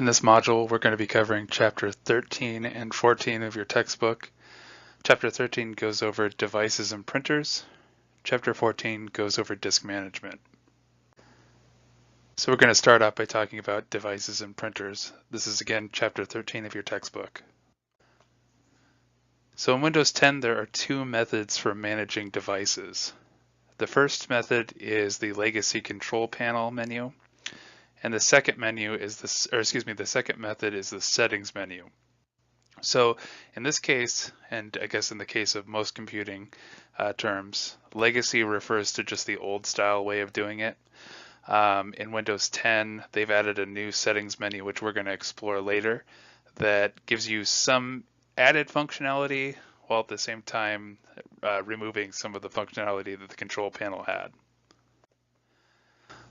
In this module, we're going to be covering Chapter 13 and 14 of your textbook. Chapter 13 goes over devices and printers. Chapter 14 goes over disk management. So we're going to start out by talking about devices and printers. This is again Chapter 13 of your textbook. So in Windows 10, there are two methods for managing devices. The first method is the Legacy Control Panel menu. And the second menu is the second method is the settings menu. So in this case, and I guess in the case of most computing terms, legacy refers to just the old style way of doing it. In Windows 10, they've added a new settings menu, which we're going to explore later, that gives you some added functionality while at the same time removing some of the functionality that the control panel had.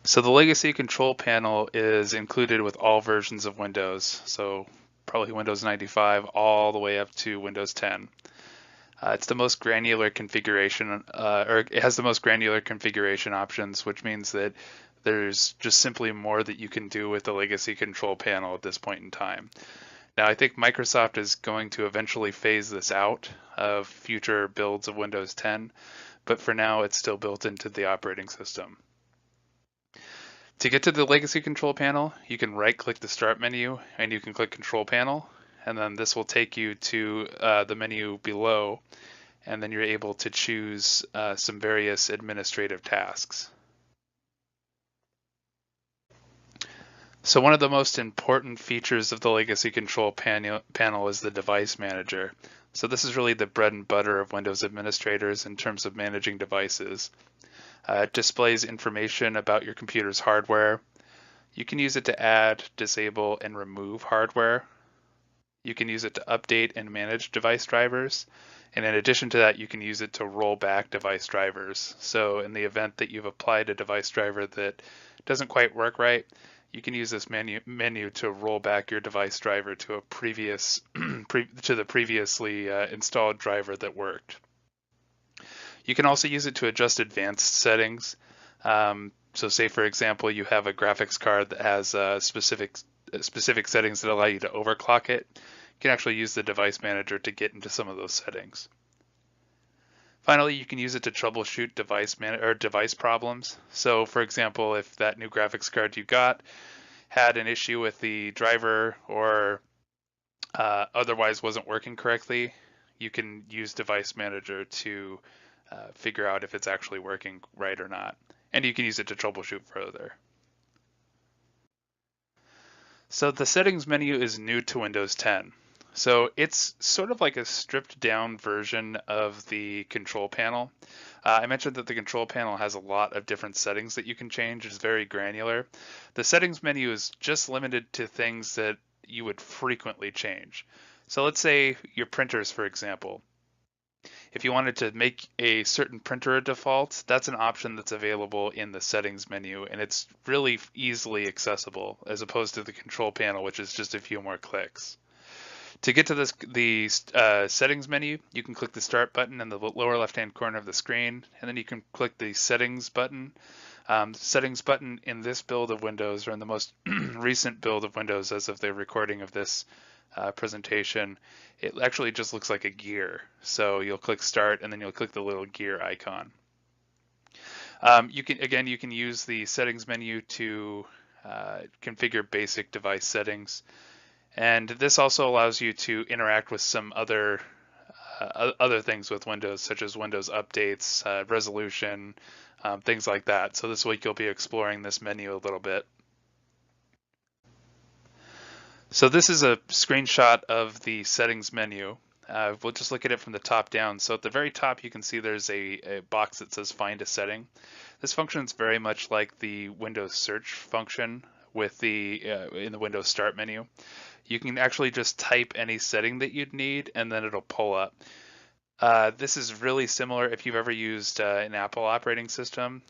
So the Legacy Control Panel is included with all versions of Windows, so probably Windows 95 all the way up to Windows 10. It's the most granular configuration, or it has the most granular configuration options, which means that there's just simply more that you can do with the Legacy Control Panel at this point in time. Now, I think Microsoft is going to eventually phase this out of future builds of Windows 10, but for now it's still built into the operating system. To get to the Legacy Control Panel, you can right-click the Start menu and you can click Control Panel, and then this will take you to the menu below, and then you're able to choose some various administrative tasks. So one of the most important features of the Legacy Control Panel is the Device Manager. So this is really the bread and butter of Windows administrators in terms of managing devices. It displays information about your computer's hardware. You can use it to add, disable, and remove hardware. You can use it to update and manage device drivers. And in addition to that, you can use it to roll back device drivers. So in the event that you've applied a device driver that doesn't quite work right, you can use this menu to roll back your device driver to a to the previously installed driver that worked. You can also use it to adjust advanced settings. So say, for example, you have a graphics card that has specific settings that allow you to overclock it. You can actually use the Device Manager to get into some of those settings. Finally, you can use it to troubleshoot device problems. So for example, if that new graphics card you got had an issue with the driver or otherwise wasn't working correctly, you can use Device Manager to figure out if it's actually working right or not. And you can use it to troubleshoot further. So the settings menu is new to Windows 10. So it's sort of like a stripped down version of the control panel. I mentioned that the control panel has a lot of different settings that you can change. It's very granular. The settings menu is just limited to things that you would frequently change. So let's say your printers, for example. If you wanted to make a certain printer a default, that's an option that's available in the settings menu, and it's really easily accessible as opposed to the control panel, which is just a few more clicks. To get to the settings menu, you can click the Start button in the lower left-hand corner of the screen, and then you can click the Settings button. Settings button in this build of Windows, or in the most recent build of Windows as of the recording of this presentation, it actually just looks like a gear. So you'll click Start and then you'll click the little gear icon. You can use the settings menu to configure basic device settings, and this also allows you to interact with some other things with Windows, such as Windows updates, resolution, things like that. So this week you'll be exploring this menu a little bit. So this is a screenshot of the settings menu. We'll just look at it from the top down. So at the very top, you can see there's a box that says Find a Setting. This function is very much like the Windows Search function with in the Windows Start menu. You can actually just type any setting that you'd need, and then it'll pull up. This is really similar if you've ever used an Apple operating system.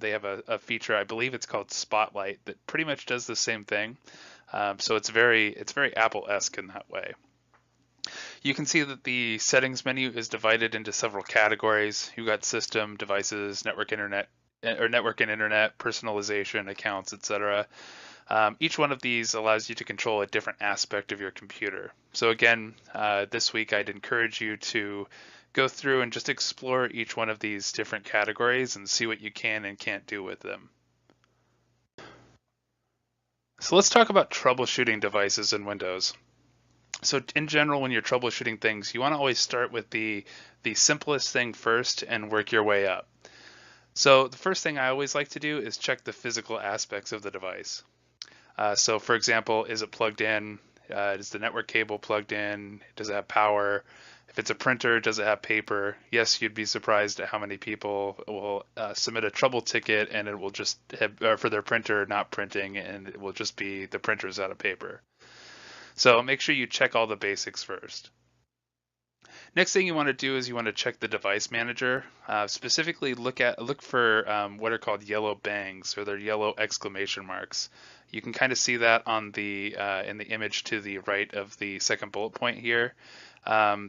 They have a feature, I believe it's called Spotlight, that pretty much does the same thing. So it's very Apple-esque in that way. You can see that the settings menu is divided into several categories. You've got system, devices, network, internet, or network and internet, personalization, accounts, etc. Each one of these allows you to control a different aspect of your computer. So again, this week I'd encourage you to go through and just explore each one of these different categories and see what you can and can't do with them. So let's talk about troubleshooting devices in Windows. So in general, when you're troubleshooting things, you want to always start with the simplest thing first and work your way up. So the first thing I always like to do is check the physical aspects of the device. So for example, is it plugged in? Is the network cable plugged in? Does it have power? If it's a printer, does it have paper? Yes, you'd be surprised at how many people will submit a trouble ticket and it will just have, for their printer not printing, and it will just be the printer's out of paper. So make sure you check all the basics first. Next thing you want to do is you want to check the device manager. Specifically, look for what are called yellow bangs, or they're yellow exclamation marks. You can kind of see that on the in the image to the right of the second bullet point here.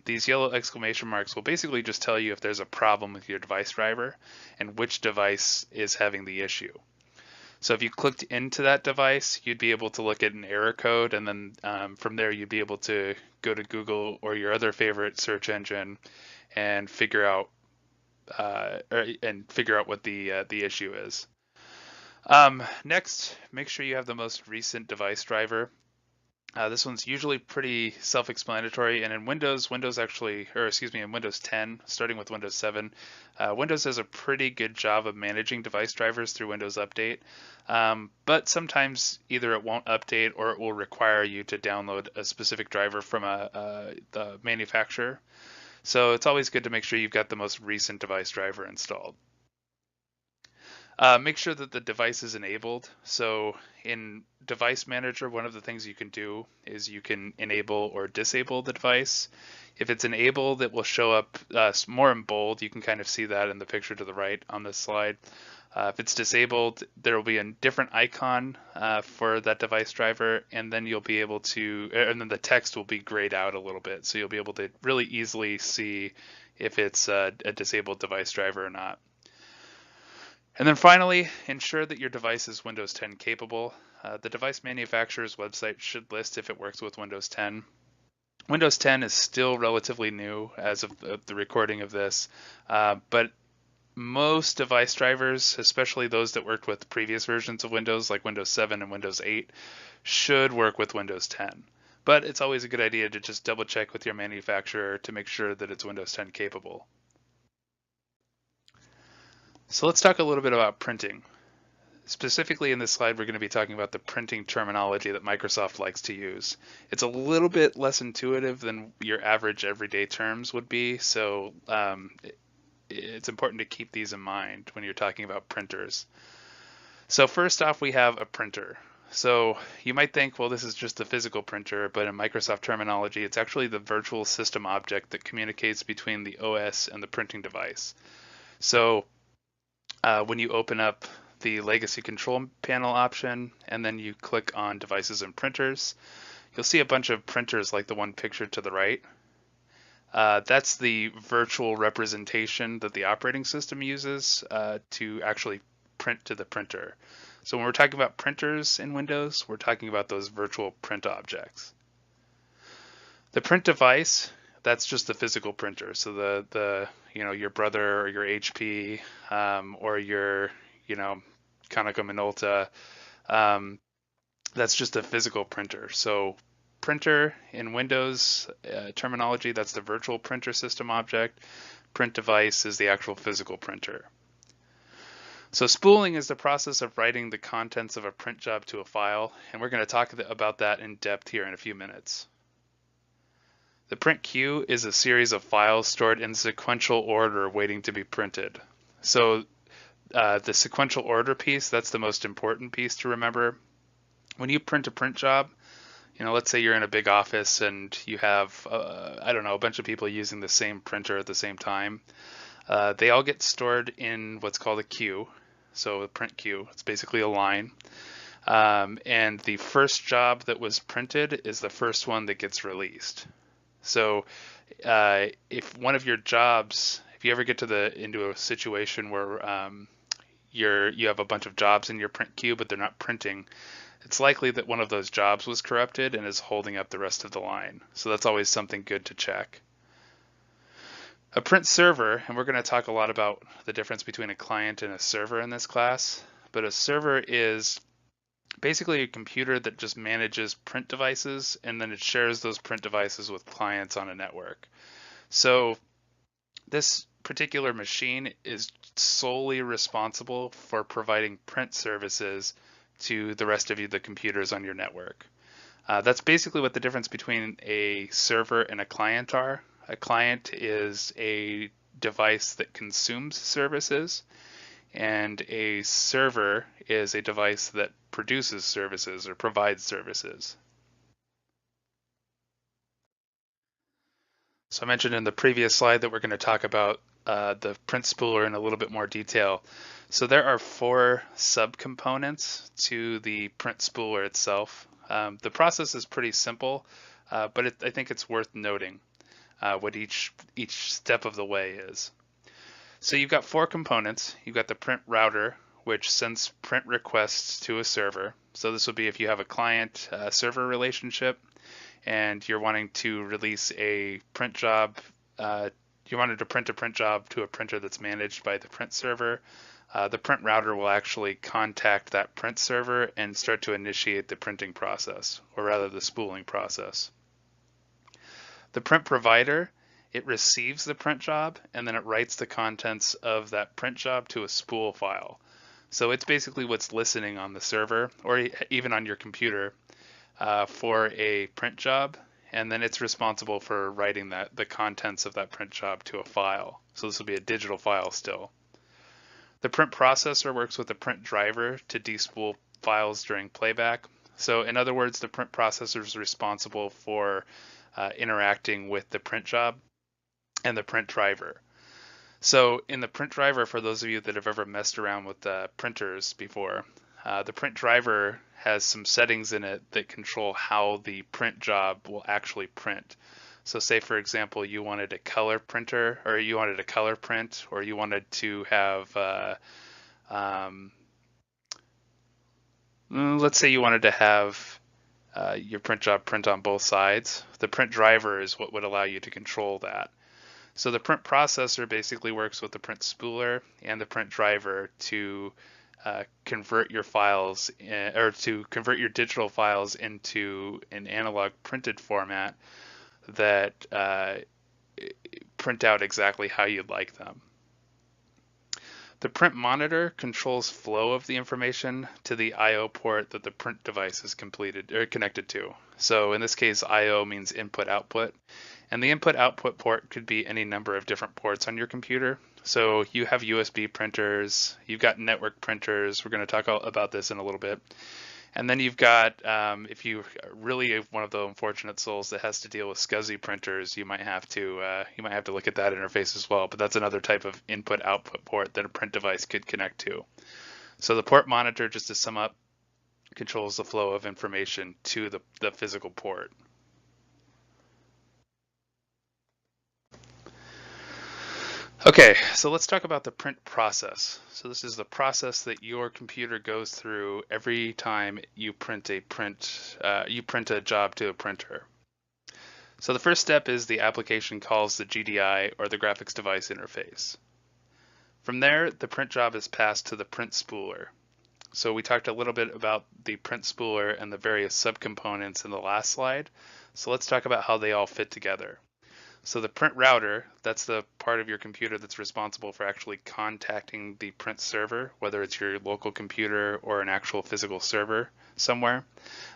These yellow exclamation marks will basically just tell you if there's a problem with your device driver and which device is having the issue. So if you clicked into that device, you'd be able to look at an error code, and then from there you'd be able to go to Google or your other favorite search engine and figure out what the issue is. Next, make sure you have the most recent device driver. This one's usually pretty self-explanatory, and in Windows in Windows 10, starting with Windows 7, Windows does a pretty good job of managing device drivers through Windows Update, but sometimes either it won't update or it will require you to download a specific driver from the manufacturer. So it's always good to make sure you've got the most recent device driver installed. Make sure that the device is enabled. So in Device Manager, one of the things you can do is you can enable or disable the device. If it's enabled, it will show up more in bold. You can kind of see that in the picture to the right on this slide. If it's disabled, there will be a different icon for that device driver, and then you'll be able to, and then the text will be grayed out a little bit, so you'll be able to really easily see if it's a disabled device driver or not. And then finally, ensure that your device is Windows 10 capable. The device manufacturer's website should list if it works with Windows 10. Windows 10 is still relatively new as of the recording of this, but most device drivers, especially those that worked with previous versions of Windows, like Windows 7 and Windows 8, should work with Windows 10. But it's always a good idea to just double check with your manufacturer to make sure that it's Windows 10 capable. So let's talk a little bit about printing. Specifically in this slide, we're going to be talking about the printing terminology that Microsoft likes to use. It's a little bit less intuitive than your average everyday terms would be, so it's important to keep these in mind when you're talking about printers. So first off, we have a printer. So you might think, well, this is just a physical printer, but in Microsoft terminology, it's actually the virtual system object that communicates between the OS and the printing device. So when you open up the Legacy Control Panel option and then you click on Devices and Printers, you'll see a bunch of printers like the one pictured to the right. That's the virtual representation that the operating system uses to actually print to the printer. So when we're talking about printers in Windows, we're talking about those virtual print objects. The print device, that's just the physical printer. So the your Brother or your HP or your Konica Minolta, that's just a physical printer. So printer in Windows terminology, that's the virtual printer system object. Print device is the actual physical printer. So spooling is the process of writing the contents of a print job to a file, and we're going to talk about that in depth here in a few minutes. The print queue is a series of files stored in sequential order waiting to be printed. So the sequential order piece, that's the most important piece to remember. When you print a print job, let's say you're in a big office and you have, a bunch of people using the same printer at the same time. They all get stored in what's called a queue. So a print queue, it's basically a line. And the first job that was printed is the first one that gets released. So if one of your jobs, if you ever get into a situation where you have a bunch of jobs in your print queue, but they're not printing, it's likely that one of those jobs was corrupted and is holding up the rest of the line. So that's always something good to check. A print server, and we're going to talk a lot about the difference between a client and a server in this class, but a server is basically a computer that just manages print devices, and then it shares those print devices with clients on a network. So this particular machine is solely responsible for providing print services to the rest of the computers on your network. That's basically what the difference between a server and a client are. A client is a device that consumes services, and a server is a device that produces services or provides services. So I mentioned in the previous slide that we're going to talk about the print spooler in a little bit more detail. So there are 4 subcomponents to the print spooler itself. The process is pretty simple, but I think it's worth noting what each step of the way is. So you've got 4 components. You've got the print router, which sends print requests to a server. So this would be if you have a client-server relationship and you're wanting to release a print job, you wanted to print a print job to a printer that's managed by the print server, the print router will actually contact that print server and start to initiate the printing process, or rather the spooling process. The print provider, it receives the print job and then it writes the contents of that print job to a spool file. So it's basically what's listening on the server or even on your computer for a print job, and then it's responsible for writing the contents of that print job to a file. So this will be a digital file still. The print processor works with the print driver to despool files during playback. So in other words, the print processor is responsible for interacting with the print job and the print driver. So in the print driver, for those of you that have ever messed around with printers before, the print driver has some settings in it that control how the print job will actually print. So say, for example, you wanted a color printer, or you wanted a color print, or you wanted to have, let's say you wanted to have your print job print on both sides. The print driver is what would allow you to control that. So the print processor basically works with the print spooler and the print driver to convert your files or to convert your digital files into an analog printed format that print out exactly how you'd like them. The print monitor controls flow of the information to the I/O port that the print device is connected to. So in this case, I/O means input output, and the input output port could be any number of different ports on your computer. So you have USB printers, you've got network printers. We're going to talk about this in a little bit. And then you've got, if you really are one of the unfortunate souls that has to deal with SCSI printers, you might have to look at that interface as well. But that's another type of input-output port that a print device could connect to. So the port monitor, just to sum up, controls the flow of information to the physical port. Okay, so let's talk about the print process. So this is the process that your computer goes through every time you print a job to a printer. So the first step is the application calls the GDI, or the graphics device interface. From there, the print job is passed to the print spooler. So we talked a little bit about the print spooler and the various subcomponents in the last slide. So let's talk about how they all fit together. So the print router, that's the part of your computer that's responsible for actually contacting the print server, whether it's your local computer or an actual physical server somewhere.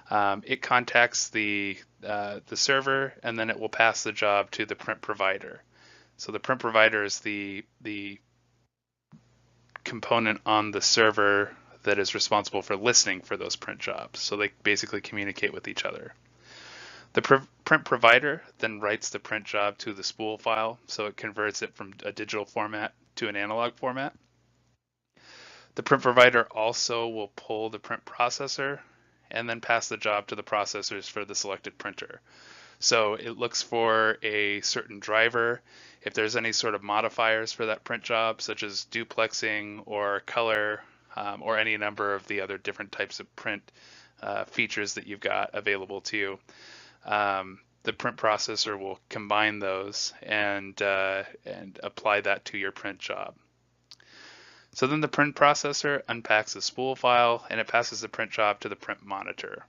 It contacts the server, and then it will pass the job to the print provider. So the print provider is the component on the server that is responsible for listening for those print jobs. So they basically communicate with each other. The print provider then writes the print job to the spool file, so it converts it from a digital format to an analog format. The print provider also will pull the print processor and then pass the job to the processors for the selected printer. So it looks for a certain driver. If there's any sort of modifiers for that print job, such as duplexing or color, or any number of the other different types of print features that you've got available to you. The print processor will combine those and apply that to your print job. So then the print processor unpacks the spool file and it passes the print job to the print monitor.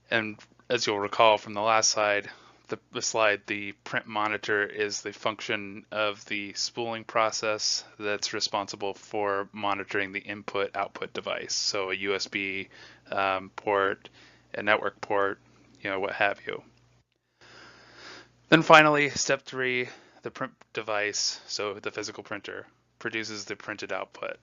And as you'll recall from the last slide, the print monitor is the function of the spooling process that's responsible for monitoring the input-output device. So a USB port, a network port, what have you. Then finally, step 3, the print device, so the physical printer, produces the printed output.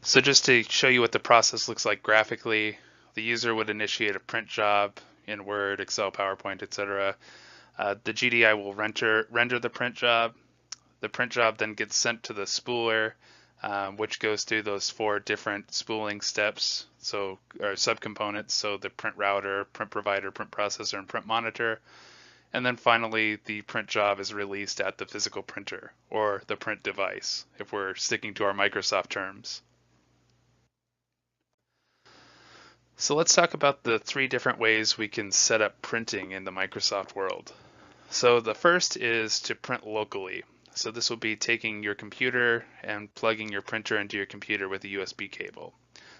So just to show you what the process looks like graphically, the user would initiate a print job in Word, Excel, PowerPoint, etc. The GDI will render the print job. The print job then gets sent to the spooler, which goes through those 4 different spooling steps, or subcomponents, so the print router, print provider, print processor, and print monitor. And then finally, the print job is released at the physical printer, or the print device, if we're sticking to our Microsoft terms. So let's talk about the 3 different ways we can set up printing in the Microsoft world. So the first is to print locally. So this will be taking your computer and plugging your printer into your computer with a USB cable.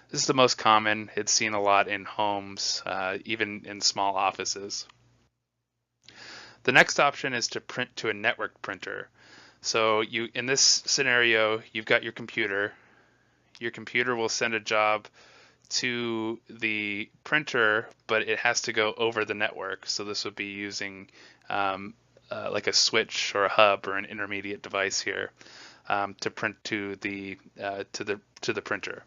This is the most common. It's seen a lot in homes, even in small offices. The next option is to print to a network printer. So in this scenario, you've got your computer. Your computer will send a job to the printer, but it has to go over the network. So this would be using like a switch or a hub or an intermediate device here to print to the printer.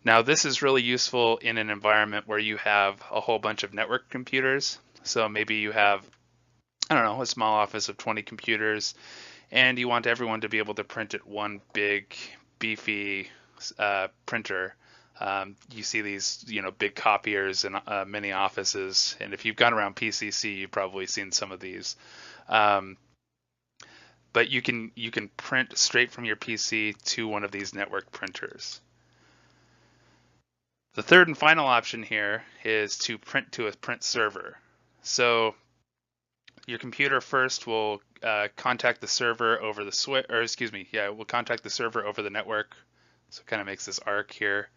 Now this is really useful in an environment where you have a whole bunch of network computers. So maybe you have, I don't know, a small office of 20 computers, and you want everyone to be able to print at one big, beefy printer. You see these, big copiers in many offices, and if you've gone around PCC, you've probably seen some of these. But you can print straight from your PC to one of these network printers. The third and final option here is to print to a print server. So your computer first will contact the server over the switch, or excuse me, yeah, it will contact the server over the network. So it kind of makes this arc here.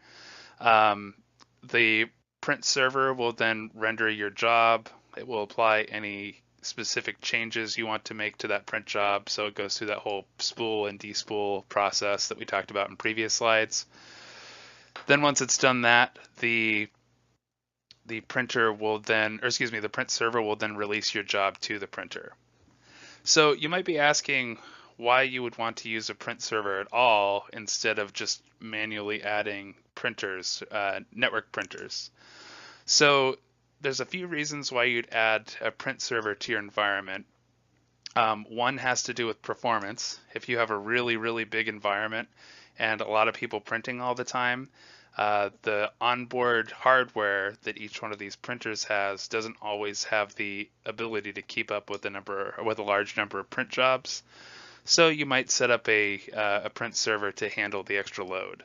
The print server will then render your job. It will apply any specific changes you want to make to that print job. So it goes through that whole spool and despool process that we talked about in previous slides. Then once it's done that, the print server will then release your job to the printer. So you might be asking why you would want to use a print server at all instead of just manually adding printers, network printers. So there's a few reasons why you'd add a print server to your environment. One has to do with performance. If you have a really, really big environment and a lot of people printing all the time, the onboard hardware that each one of these printers has doesn't always have the ability to keep up with a large number of print jobs. So you might set up a print server to handle the extra load.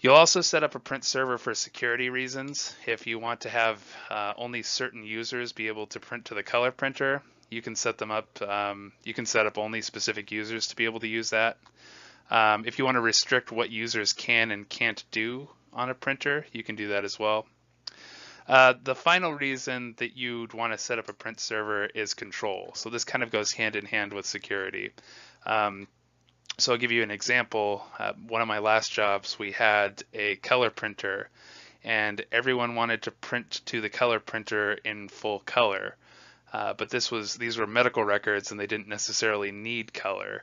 You'll also set up a print server for security reasons. If you want to have only certain users be able to print to the color printer, you can set them up. You can set up only specific users to be able to use that. If you want to restrict what users can and can't do on a printer, you can do that as well. The final reason that you'd want to set up a print server is control. So this kind of goes hand in hand with security. So I'll give you an example. One of my last jobs, we had a color printer, and everyone wanted to print to the color printer in full color. But these were medical records, and they didn't necessarily need color.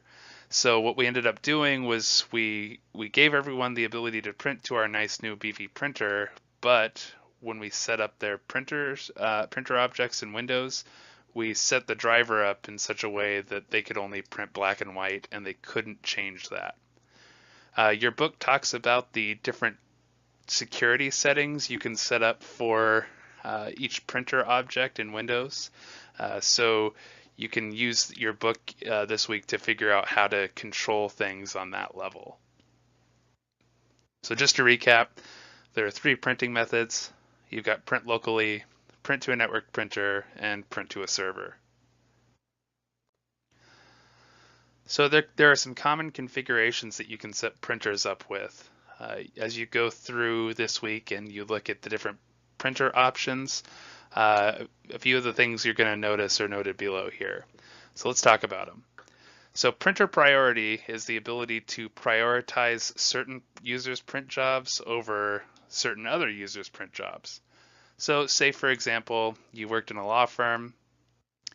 So what we ended up doing was we gave everyone the ability to print to our nice new beefy printer, but when we set up their printer objects in Windows, we set the driver up in such a way that they could only print black and white, and they couldn't change that. Your book talks about the different security settings you can set up for each printer object in Windows. So you can use your book this week to figure out how to control things on that level. So just to recap, there are 3 printing methods. You've got print locally, print to a network printer, and print to a server. So there are some common configurations that you can set printers up with. As you go through this week and you look at the different printer options, a few of the things you're going to notice are noted below here. So let's talk about them. So printer priority is the ability to prioritize certain users' print jobs over certain other users' print jobs. So say, for example, you worked in a law firm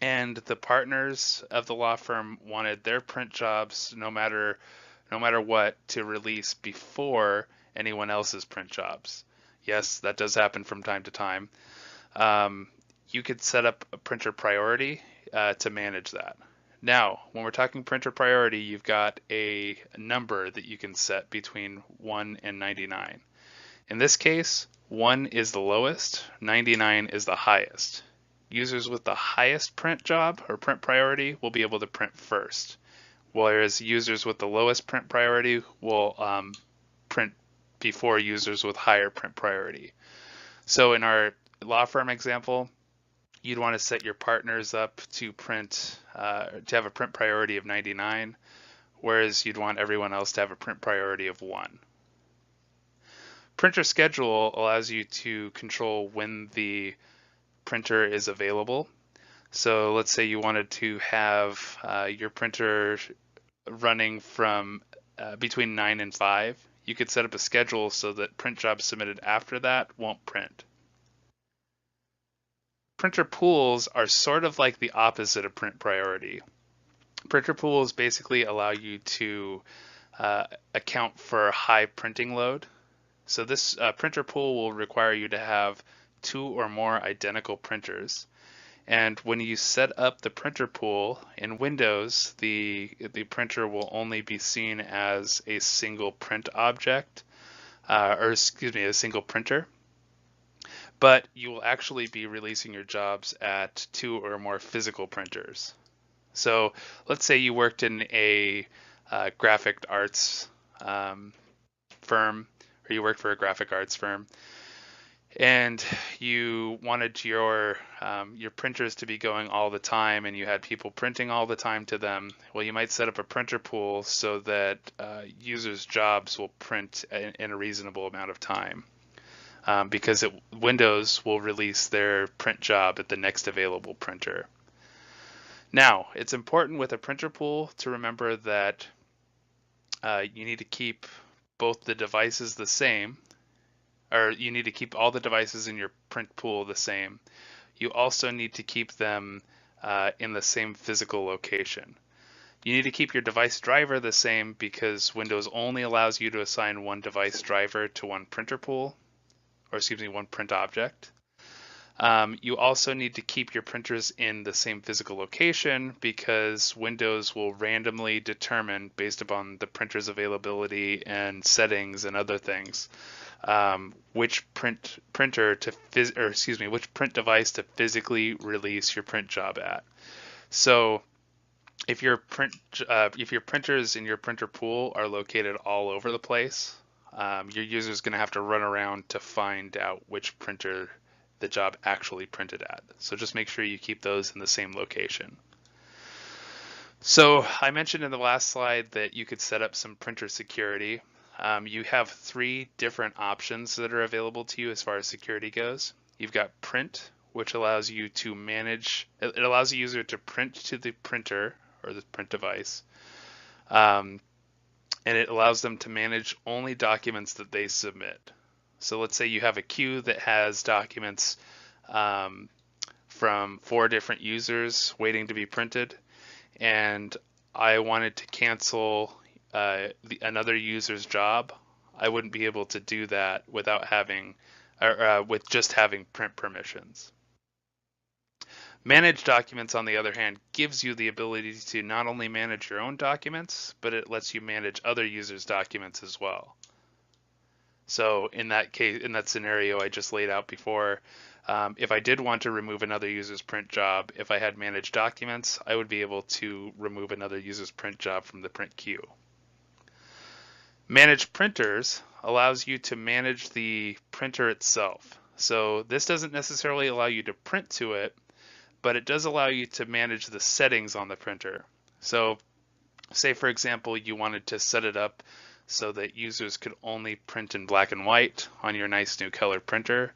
and the partners of the law firm wanted their print jobs, no matter what, to release before anyone else's print jobs. Yes, that does happen from time to time. You could set up a printer priority to manage that. Now, when we're talking printer priority, you've got a number that you can set between 1 and 99. In this case, 1 is the lowest, 99 is the highest. Users with the highest print job or print priority will be able to print first, whereas users with the lowest print priority will print before users with higher print priority. So in our law firm example, you'd want to set your partners up to print to have a print priority of 99, whereas you'd want everyone else to have a print priority of 1. Printer schedule allows you to control when the printer is available. So let's say you wanted to have your printer running from between 9 and 5. You could set up a schedule so that print jobs submitted after that won't print. Printer pools are sort of like the opposite of print priority. Printer pools basically allow you to account for high printing load. So this printer pool will require you to have 2 or more identical printers. And when you set up the printer pool in Windows, the printer will only be seen as a single print object, a single printer. But you will actually be releasing your jobs at 2 or more physical printers. So let's say you worked in a graphic arts firm, or you worked for a graphic arts firm, and you wanted your printers to be going all the time, and you had people printing all the time to them. Well, you might set up a printer pool so that users' jobs will print in a reasonable amount of time, because Windows will release their print job at the next available printer. Now, it's important with a printer pool to remember that you need to keep both the devices the same, or you need to keep all the devices in your print pool the same. You also need to keep them in the same physical location. You need to keep your device driver the same because Windows only allows you to assign one device driver to one printer pool, or one print object. You also need to keep your printers in the same physical location because Windows will randomly determine, based upon the printer's availability and settings and other things, which print device to physically release your print job at. So if your printers in your printer pool are located all over the place, your user is going to have to run around to find out which printer the job actually printed at. So just make sure you keep those in the same location. So I mentioned in the last slide that you could set up some printer security. You have 3 different options that are available to you as far as security goes. You've got print, which allows you to manage, it allows the user to print to the printer or the print device. And it allows them to manage only documents that they submit. So let's say you have a queue that has documents from 4 different users waiting to be printed, and I wanted to cancel another user's job. I wouldn't be able to do that without having, with just having print permissions. Manage documents, on the other hand, gives you the ability to not only manage your own documents, but it lets you manage other users' documents as well. So in that case, in that scenario I just laid out before, if I did want to remove another user's print job, if I had managed documents, I would be able to remove another user's print job from the print queue. Manage printers, allows you to manage the printer itself. So this doesn't necessarily allow you to print to it, but it does allow you to manage the settings on the printer. So say, for example, you wanted to set it up so that users could only print in black and white on your nice new color printer.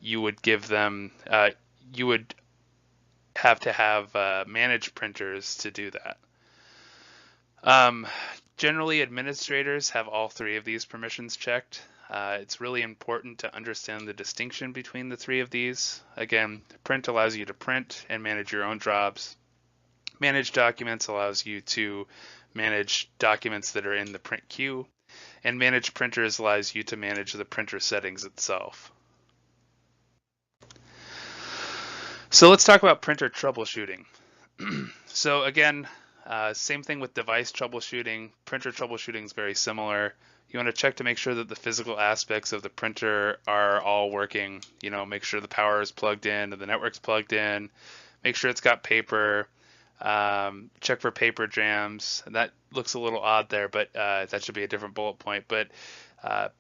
You would give them, you would have to have managed printers to do that. Generally, administrators have all three of these permissions checked. It's really important to understand the distinction between the three of these. Again, print allows you to print and manage your own jobs. Manage documents allows you to manage documents that are in the print queue. And manage printers allows you to manage the printer settings itself. So let's talk about printer troubleshooting. So again, same thing with device troubleshooting. Printer troubleshooting is very similar. You want to check to make sure that the physical aspects of the printer are all working. You know, make sure the power is plugged in and the network's plugged in. Make sure it's got paper. Check for paper jams. And that looks a little odd there, but that should be a different bullet point. But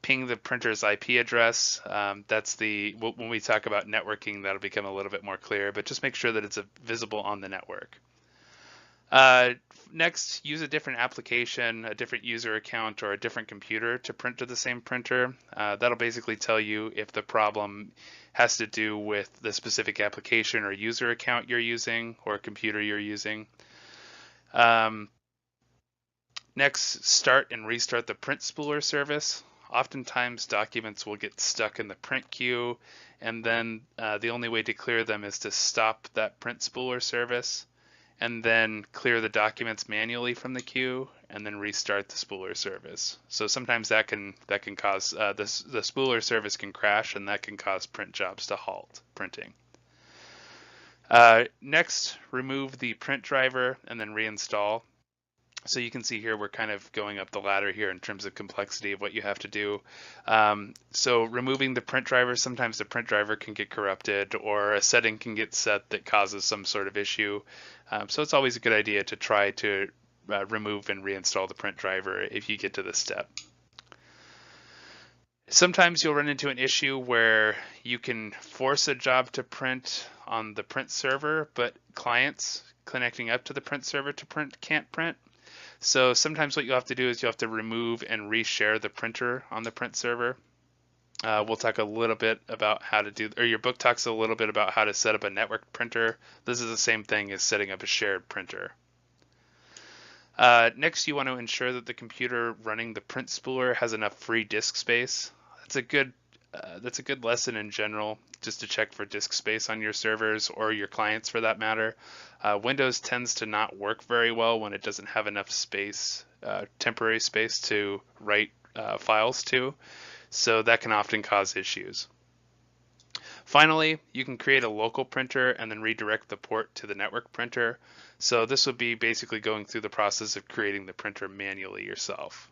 ping the printer's IP address. That's when we talk about networking, that'll become a little bit more clear, but just make sure that it's visible on the network. Next, use a different application, a different user account, or a different computer to print to the same printer. That'll basically tell you if the problem has to do with the specific application or user account you're using or computer you're using. Next, start and restart the print spooler service. Oftentimes, documents will get stuck in the print queue, and then the only way to clear them is to stop that print spooler service, and then clear the documents manually from the queue, and then restart the spooler service. So sometimes that can cause the spooler service can crash, and that can cause print jobs to halt printing. Next, remove the print driver and then reinstall. So you can see here we're kind of going up the ladder here in terms of complexity of what you have to do. So removing the print driver, sometimes the print driver can get corrupted or a setting can get set that causes some sort of issue. So it's always a good idea to try to remove and reinstall the print driver if you get to this step. Sometimes you'll run into an issue where you can force a job to print on the print server, but clients connecting up to the print server to print can't print. So sometimes what you have to do is you have to remove and reshare the printer on the print server. We'll talk a little bit about how to do, or your book talks a little bit about how to set up a network printer. This is the same thing as setting up a shared printer. Next, you want to ensure that the computer running the print spooler has enough free disk space. That's a good lesson in general, just to check for disk space on your servers or your clients for that matter. Windows tends to not work very well when it doesn't have enough space, temporary space to write files to, so that can often cause issues. Finally, you can create a local printer and then redirect the port to the network printer. So this would be basically going through the process of creating the printer manually yourself.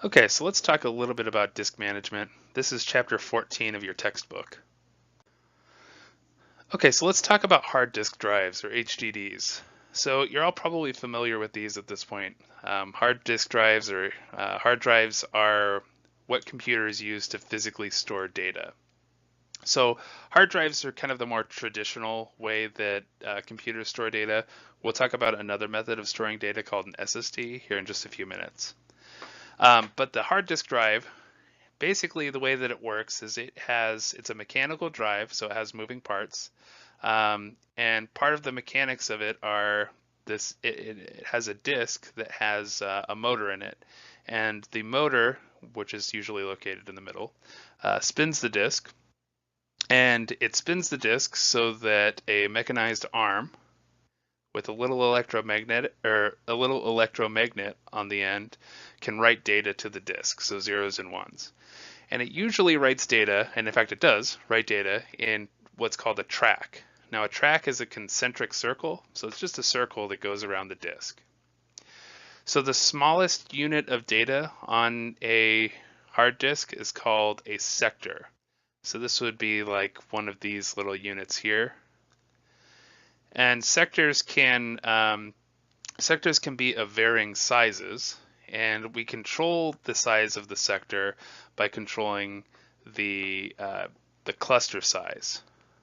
Okay, so let's talk a little bit about disk management. This is chapter 14 of your textbook. Okay, so let's talk about hard disk drives, or HDDs. So you're all probably familiar with these at this point. Hard disk drives, or hard drives, are what computers use to physically store data. So hard drives are kind of the more traditional way that computers store data. We'll talk about another method of storing data called an SSD here in just a few minutes. But the hard disk drive, basically the way that it works is it's a mechanical drive, so it has moving parts. And part of the mechanics of it are it has a disk that has a motor in it. And the motor, which is usually located in the middle, spins the disk. And it spins the disk so that a mechanized arm with a little electromagnet on the end can write data to the disk, so zeros and ones. And it usually writes data, and in fact it does write data, in what's called a track. Now a track is a concentric circle, so it's just a circle that goes around the disk. So the smallest unit of data on a hard disk is called a sector. So this would be like one of these little units here. And sectors can sectors can be of varying sizes, and we control the size of the sector by controlling the cluster size.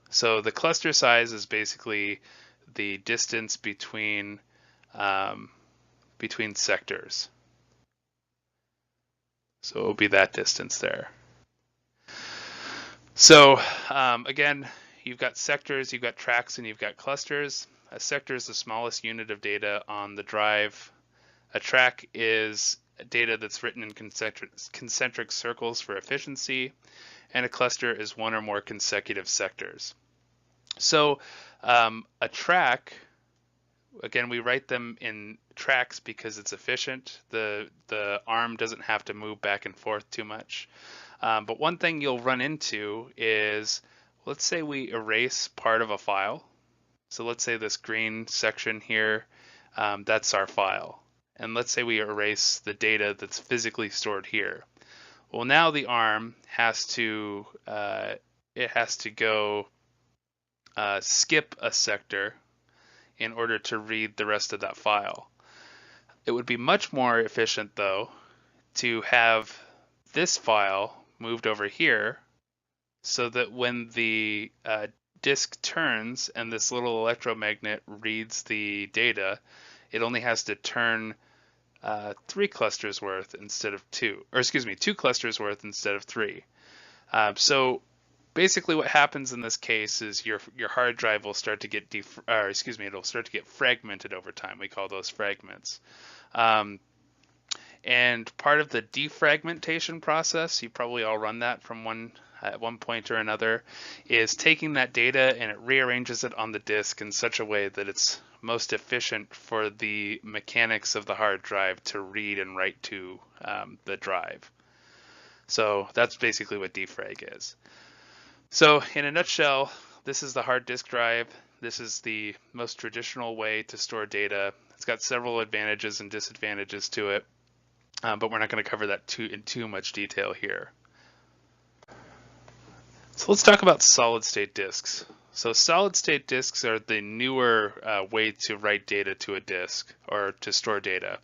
So the cluster size is basically the distance between sectors. So it will be that distance there. So again, you've got sectors, you've got tracks, and you've got clusters. A sector is the smallest unit of data on the drive. A track is data that's written in concentric circles for efficiency, and a cluster is one or more consecutive sectors. So a track, again, we write them in tracks because it's efficient. The arm doesn't have to move back and forth too much. But one thing you'll run into is, let's say we erase part of a file. So let's say this green section here, that's our file. And let's say we erase the data that's physically stored here. Well, now the arm has to go skip a sector in order to read the rest of that file. It would be much more efficient, though, to have this file moved over here so that when the disk turns and this little electromagnet reads the data, it only has to turn 3 clusters worth instead of 2, or excuse me, 2 clusters worth instead of 3. So basically what happens in this case is your hard drive will start to get it'll start to get fragmented over time. We call those fragments. And part of the defragmentation process, you probably all run that from at one point or another, is taking that data and it rearranges it on the disk in such a way that it's most efficient for the mechanics of the hard drive to read and write to the drive. So that's basically what defrag is. So in a nutshell, this is the hard disk drive. This is the most traditional way to store data. It's got several advantages and disadvantages to it, but we're not going to cover that in too much detail here. So let's talk about solid-state disks. So solid-state disks are the newer way to write data to a disk or to store data.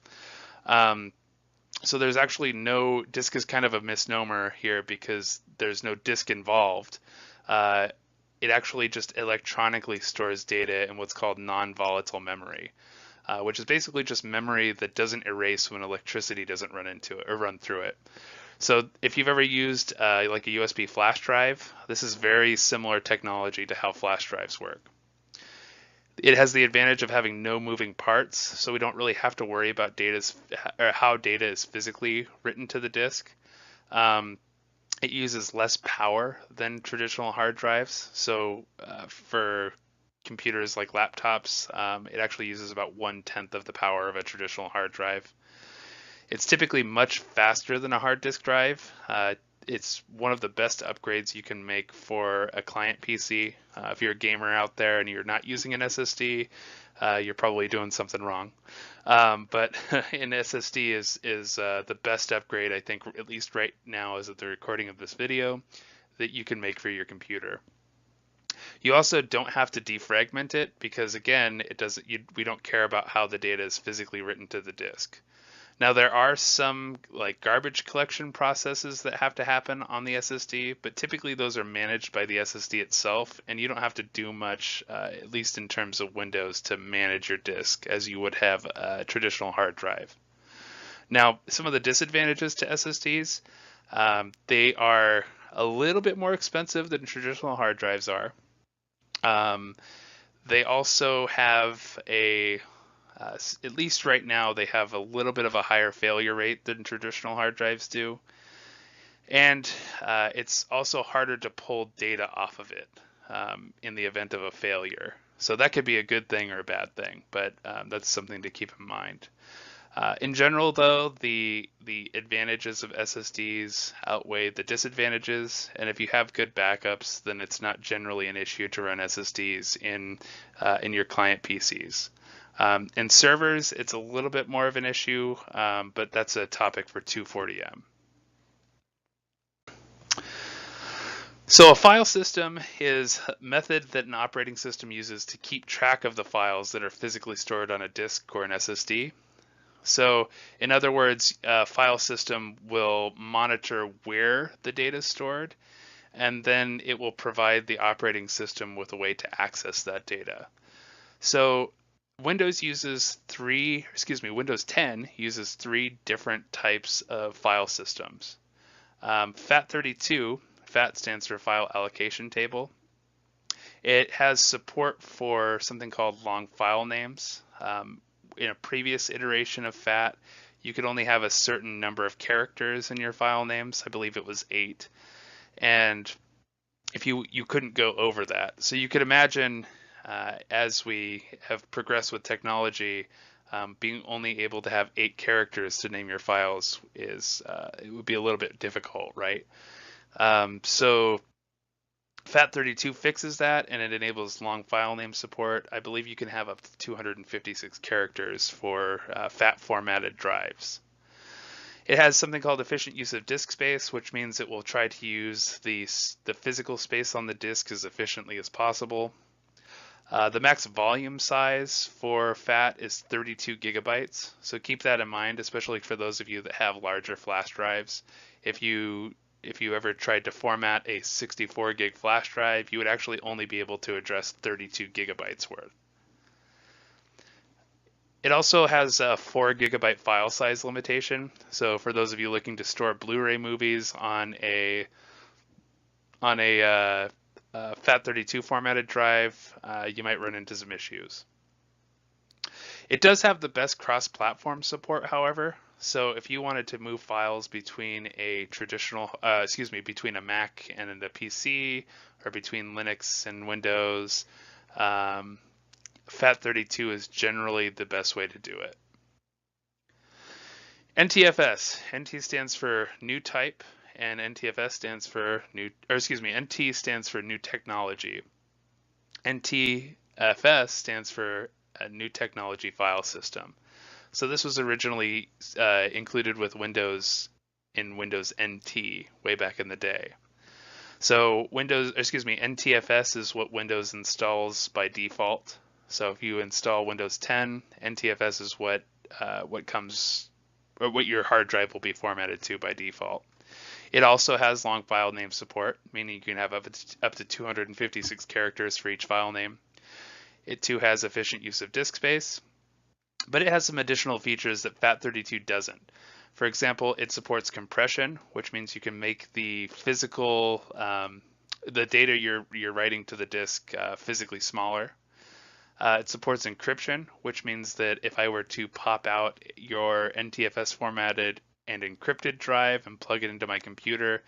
So there's actually no, disk is kind of a misnomer here because there's no disk involved. It actually just electronically stores data in what's called non-volatile memory, which is basically just memory that doesn't erase when electricity doesn't run into it or run through it. So if you've ever used like a USB flash drive, this is very similar technology to how flash drives work. It has the advantage of having no moving parts, so we don't really have to worry about how data is physically written to the disk. It uses less power than traditional hard drives. So for computers like laptops, it actually uses about 1/10 of the power of a traditional hard drive. It's typically much faster than a hard disk drive. It's one of the best upgrades you can make for a client PC. If you're a gamer out there and you're not using an SSD, you're probably doing something wrong. But an SSD is the best upgrade, I think, at least right now as of the recording of this video, that you can make for your computer. You also don't have to defragment it because, again, we don't care about how the data is physically written to the disk. Now there are some like garbage collection processes that have to happen on the SSD, but typically those are managed by the SSD itself, and you don't have to do much, at least in terms of Windows, to manage your disk as you would have a traditional hard drive. Now, some of the disadvantages to SSDs, they are a little bit more expensive than traditional hard drives are. They also have at least right now, they have a little bit of a higher failure rate than traditional hard drives do. And it's also harder to pull data off of it in the event of a failure. So that could be a good thing or a bad thing, but that's something to keep in mind. In general, though, the advantages of SSDs outweigh the disadvantages, and if you have good backups, then it's not generally an issue to run SSDs in your client PCs. In servers, it's a little bit more of an issue, but that's a topic for 240M. So a file system is a method that an operating system uses to keep track of the files that are physically stored on a disk or an SSD. So in other words, a file system will monitor where the data is stored, and then it will provide the operating system with a way to access that data. So Windows 10 uses three different types of file systems. FAT32, FAT stands for File Allocation Table. It has support for something called long file names. In a previous iteration of FAT, you could only have a certain number of characters in your file names. I believe it was 8. And if you couldn't go over that. So you could imagine as we have progressed with technology, being only able to have 8 characters to name your files is it would be a little bit difficult, right? So FAT32 fixes that, and it enables long file name support. I believe you can have up to 256 characters for FAT formatted drives. It has something called efficient use of disk space, which means it will try to use the physical space on the disk as efficiently as possible. The max volume size for FAT is 32 gigabytes, so keep that in mind, especially for those of you that have larger flash drives. If you ever tried to format a 64 gig flash drive, you would actually only be able to address 32 gigabytes worth. It also has a 4 gigabyte file size limitation. So for those of you looking to store Blu-ray movies on a FAT32 formatted drive, you might run into some issues. It does have the best cross-platform support, however. So if you wanted to move files between between a Mac and a PC, or between Linux and Windows, FAT32 is generally the best way to do it. NTFS. NT stands for new type, and NTFS stands for NT stands for new technology. NTFS stands for a new technology file system. So this was originally included with Windows in Windows NT way back in the day. So NTFS is what Windows installs by default. So if you install Windows 10, NTFS is what your hard drive will be formatted to by default. It also has long file name support, meaning you can have up to 256 characters for each file name. It too has efficient use of disk space, but it has some additional features that FAT32 doesn't. For example, it supports compression, which means you can make the physical, the data you're writing to the disk physically smaller. It supports encryption, which means that if I were to pop out your NTFS formatted and encrypted drive and plug it into my computer,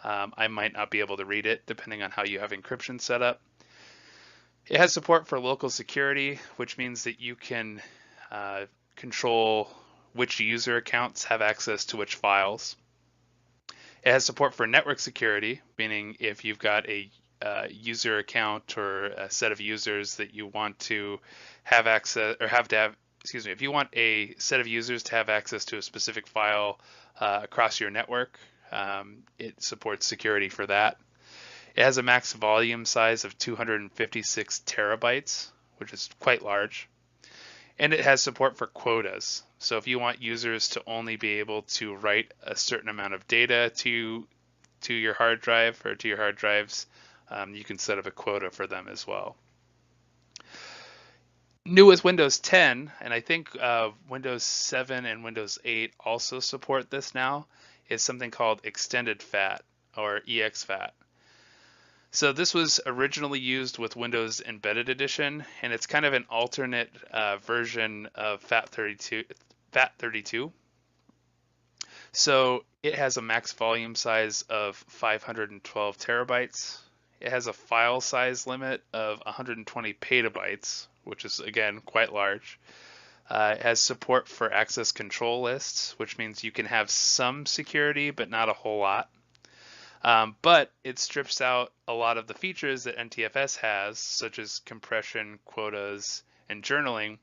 I might not be able to read it depending on how you have encryption set up. It has support for local security, which means that you can control which user accounts have access to which files. It has support for network security, meaning if you've got a user account or a set of users that you want to have access or if you want a set of users to have access to a specific file across your network, it supports security for that. It has a max volume size of 256 terabytes, which is quite large. And it has support for quotas. So if you want users to only be able to write a certain amount of data to your hard drive or to your hard drives, you can set up a quota for them as well. New with Windows 10, and I think Windows 7 and Windows 8 also support this now, is something called Extended FAT or EXFAT. So this was originally used with Windows Embedded Edition, and it's kind of an alternate version of FAT32. So it has a max volume size of 512 terabytes. It has a file size limit of 120 petabytes, which is, again, quite large. It has support for access control lists, which means you can have some security, but not a whole lot. But it strips out a lot of the features that NTFS has, such as compression, quotas, and journaling,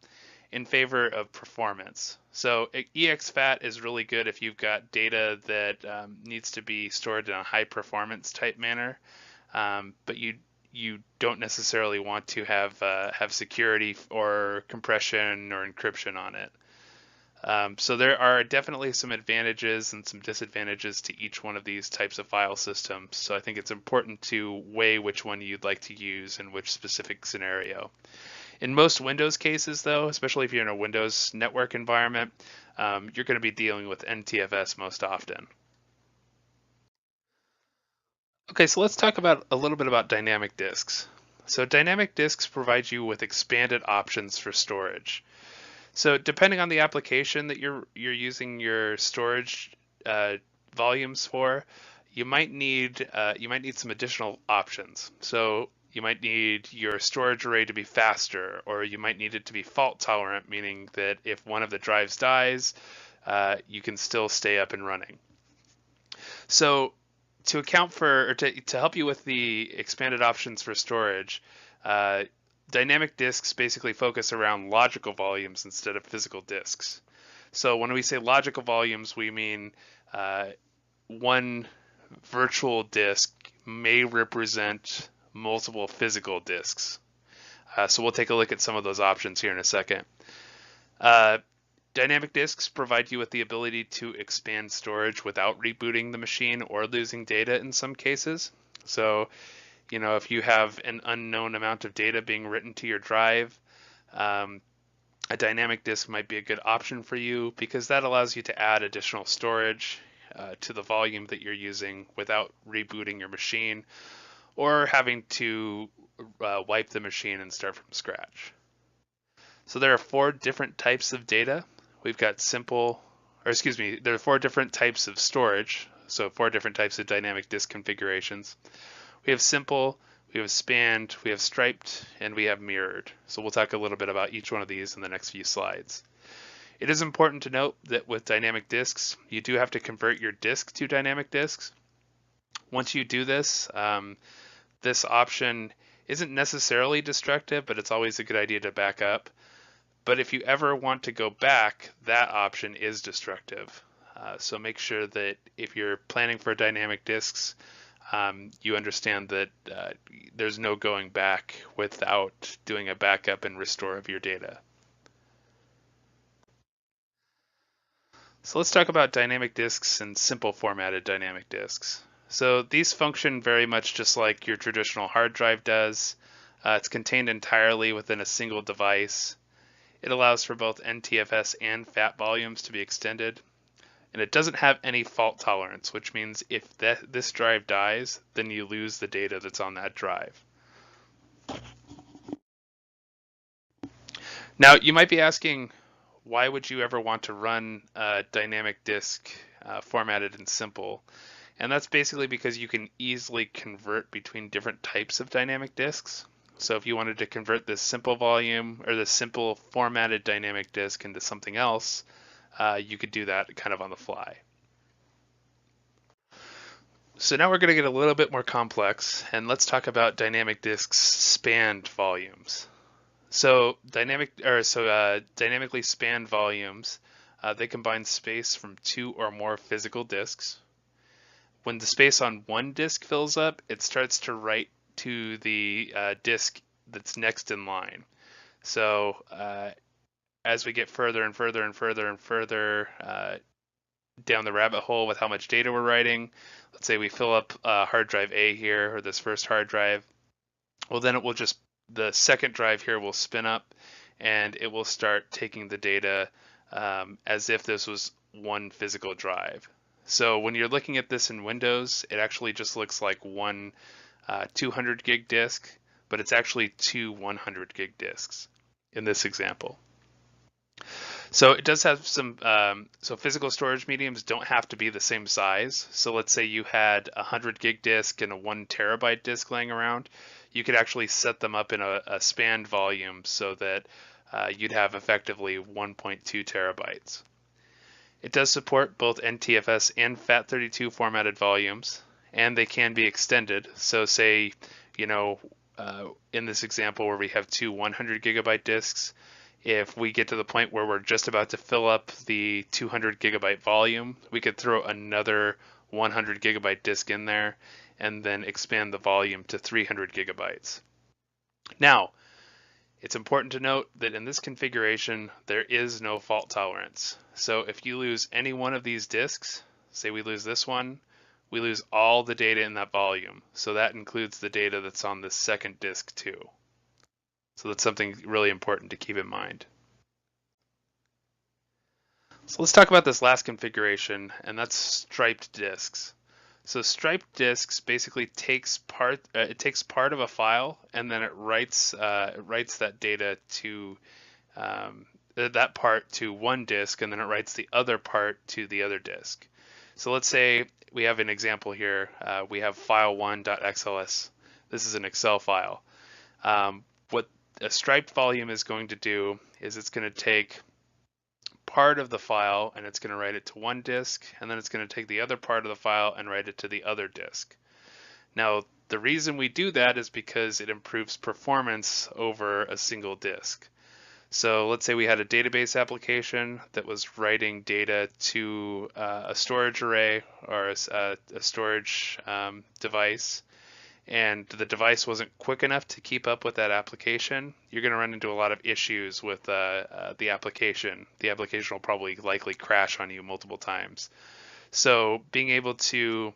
in favor of performance. So EXFAT is really good if you've got data that needs to be stored in a high performance type manner. but you don't necessarily want to have security or compression or encryption on it. So there are definitely some advantages and some disadvantages to each one of these types of file systems. So I think it's important to weigh which one you'd like to use in which specific scenario. In most Windows cases, though, especially if you're in a Windows network environment, you're going to be dealing with NTFS most often. Okay, so let's talk about a little bit about dynamic disks. So dynamic disks provide you with expanded options for storage. So depending on the application that you're using your storage volumes for, you might need some additional options. So you might need your storage array to be faster, or you might need it to be fault tolerant, meaning that if one of the drives dies, you can still stay up and running. So to account for, or to help you with the expanded options for storage, dynamic disks basically focus around logical volumes instead of physical disks. So when we say logical volumes, we mean one virtual disk may represent multiple physical disks. So we'll take a look at some of those options here in a second. Dynamic disks provide you with the ability to expand storage without rebooting the machine or losing data in some cases. So, you know, if you have an unknown amount of data being written to your drive, a dynamic disk might be a good option for you because that allows you to add additional storage to the volume that you're using without rebooting your machine or having to wipe the machine and start from scratch. So there are 4 different types of data. We've got there are 4 different types of storage, so 4 different types of dynamic disk configurations. We have simple, we have spanned, we have striped, and we have mirrored. So we'll talk a little bit about each one of these in the next few slides. It is important to note that with dynamic disks, you do have to convert your disk to dynamic disks. Once you do this, this option isn't necessarily destructive, but it's always a good idea to back up. But if you ever want to go back, that option is destructive. So make sure that if you're planning for dynamic disks, you understand that there's no going back without doing a backup and restore of your data. So let's talk about dynamic disks and simple formatted dynamic disks. So these function very much just like your traditional hard drive does. It's contained entirely within a single device. It allows for both NTFS and FAT volumes to be extended. And it doesn't have any fault tolerance, which means if this drive dies, then you lose the data that's on that drive. Now, you might be asking, why would you ever want to run a dynamic disk formatted in simple? And that's basically because you can easily convert between different types of dynamic disks. So if you wanted to convert this simple volume or the simple formatted dynamic disk into something else, you could do that kind of on the fly. So now we're going to get a little bit more complex, and let's talk about dynamic disks spanned volumes. So dynamically spanned volumes, they combine space from 2 or more physical disks. When the space on one disk fills up, it starts to write to the disk that's next in line. So as we get further and further and further and further down the rabbit hole with how much data we're writing, let's say we fill up hard drive A here, or this first hard drive, well then it will just, the second drive here will spin up and it will start taking the data as if this was one physical drive. So when you're looking at this in Windows, it actually just looks like one 200 gig disk, but it's actually 2 100 gig disks in this example. So it does have some, so physical storage mediums don't have to be the same size. So let's say you had a 100 gig disk and a 1 terabyte disk laying around. You could actually set them up in a spanned volume so that you'd have effectively 1.2 terabytes. It does support both NTFS and FAT32 formatted volumes, and they can be extended. So say, you know, in this example where we have 2 100 gigabyte disks, if we get to the point where we're just about to fill up the 200 gigabyte volume, we could throw another 100 gigabyte disk in there, and then expand the volume to 300 gigabytes. Now, it's important to note that in this configuration, there is no fault tolerance. So if you lose any one of these disks, say we lose this one, we lose all the data in that volume. So that includes the data that's on the second disk too. So that's something really important to keep in mind. So let's talk about this last configuration, and that's striped disks. So striped disks basically takes part of a file, and then it writes that data to that part to one disk, and then it writes the other part to the other disk. So let's say we have an example here. We have file1.xls. This is an Excel file. What a striped volume is going to do is it's going to take part of the file and it's going to write it to one disk, and then it's going to take the other part of the file and write it to the other disk. Now, the reason we do that is because it improves performance over a single disk. So let's say we had a database application that was writing data to a storage array or a storage device, and the device wasn't quick enough to keep up with that application. You're going to run into a lot of issues with the application. The application will probably likely crash on you multiple times. So being able to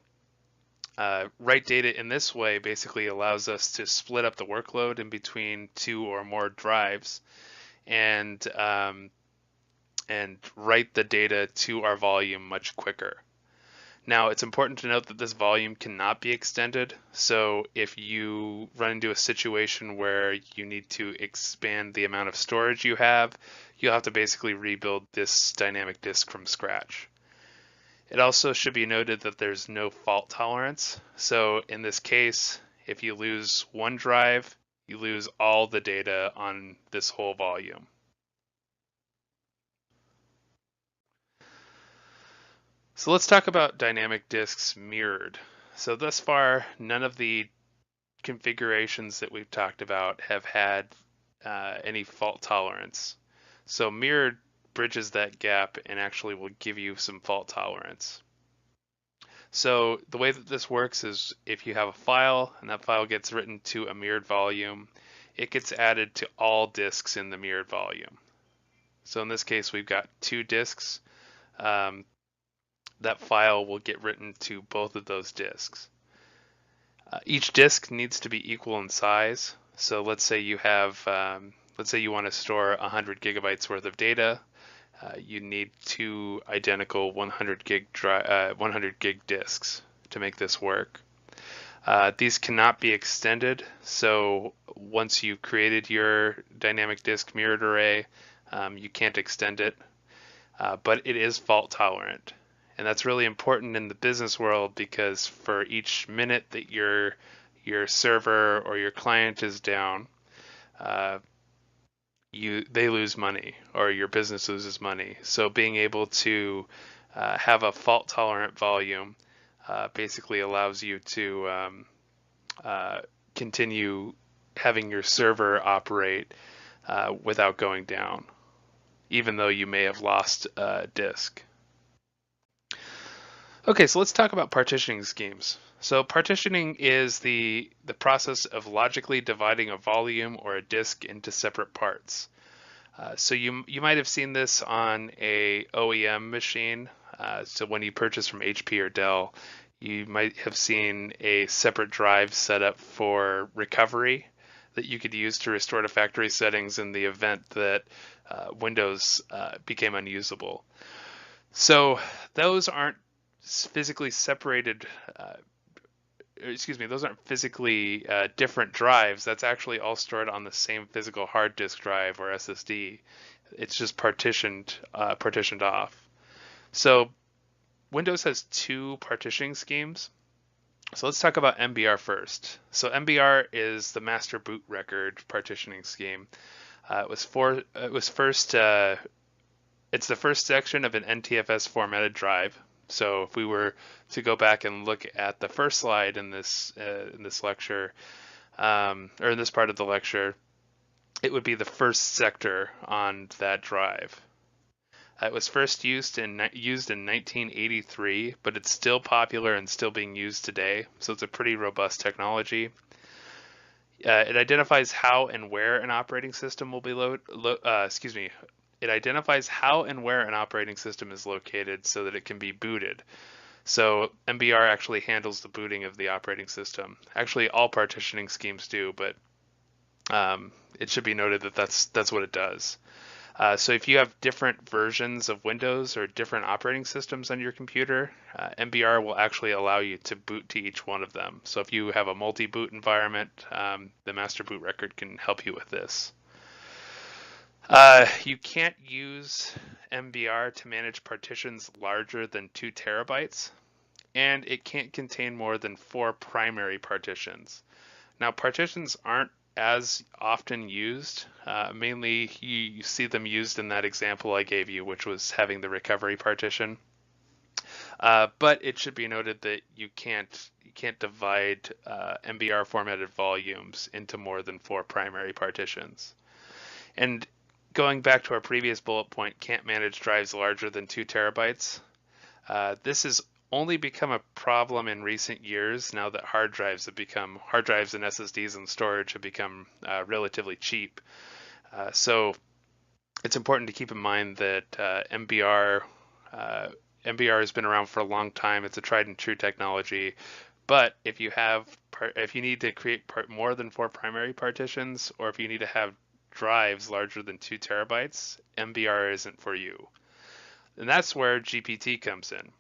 write data in this way basically allows us to split up the workload in between two or more drives, and write the data to our volume much quicker. Now, it's important to note that this volume cannot be extended. So if you run into a situation where you need to expand the amount of storage you have, you'll have to basically rebuild this dynamic disk from scratch. It also should be noted that there's no fault tolerance. So in this case, if you lose one drive, you lose all the data on this whole volume. So let's talk about dynamic disks mirrored. So thus far, none of the configurations that we've talked about have had any fault tolerance. So mirrored bridges that gap and actually will give you some fault tolerance. So the way that this works is if you have a file and that file gets written to a mirrored volume, it gets added to all disks in the mirrored volume. So in this case, we've got two disks. That file will get written to both of those disks. Each disk needs to be equal in size. So let's say you have, let's say you want to store 100 gigabytes worth of data. You need two identical 100 gig disks to make this work. These cannot be extended. So once you've created your dynamic disk mirrored array, you can't extend it, but it is fault tolerant. And that's really important in the business world because for each minute that your server or your client is down, they lose money or your business loses money. So being able to have a fault tolerant volume basically allows you to continue having your server operate without going down, even though you may have lost a disk. Okay, so let's talk about partitioning schemes. So partitioning is the process of logically dividing a volume or a disk into separate parts. So you might have seen this on a OEM machine. So when you purchase from HP or Dell, you might have seen a separate drive set up for recovery that you could use to restore to factory settings in the event that Windows became unusable. So those aren't physically separated, those aren't physically different drives. That's actually all stored on the same physical hard disk drive or SSD. It's just partitioned off. So Windows has two partitioning schemes. So let's talk about MBR first. So MBR is the master boot record partitioning scheme. It's the first section of an NTFS formatted drive. So if we were to go back and look at the first slide in this lecture, or in this part of the lecture, it would be the first sector on that drive. It was first used in 1983, but it's still popular and still being used today. So it's a pretty robust technology. It identifies how and where an operating system will be It identifies how and where an operating system is located so that it can be booted. So MBR actually handles the booting of the operating system. Actually, all partitioning schemes do, but it should be noted that that's what it does. So if you have different versions of Windows or different operating systems on your computer, MBR will actually allow you to boot to each one of them. So if you have a multi-boot environment, the master boot record can help you with this. You can't use MBR to manage partitions larger than 2 terabytes, and it can't contain more than 4 primary partitions. Now, partitions aren't as often used. Mainly, you see them used in that example I gave you, which was having the recovery partition. But it should be noted that you can't divide MBR formatted volumes into more than 4 primary partitions. And going back to our previous bullet point, can't manage drives larger than 2 terabytes. This has only become a problem in recent years now that hard drives and SSDs and storage have become relatively cheap. So it's important to keep in mind that MBR has been around for a long time. It's a tried and true technology. But if you need to create more than 4 primary partitions, or if you need to have drives larger than 2 terabytes, MBR isn't for you. And that's where GPT comes in.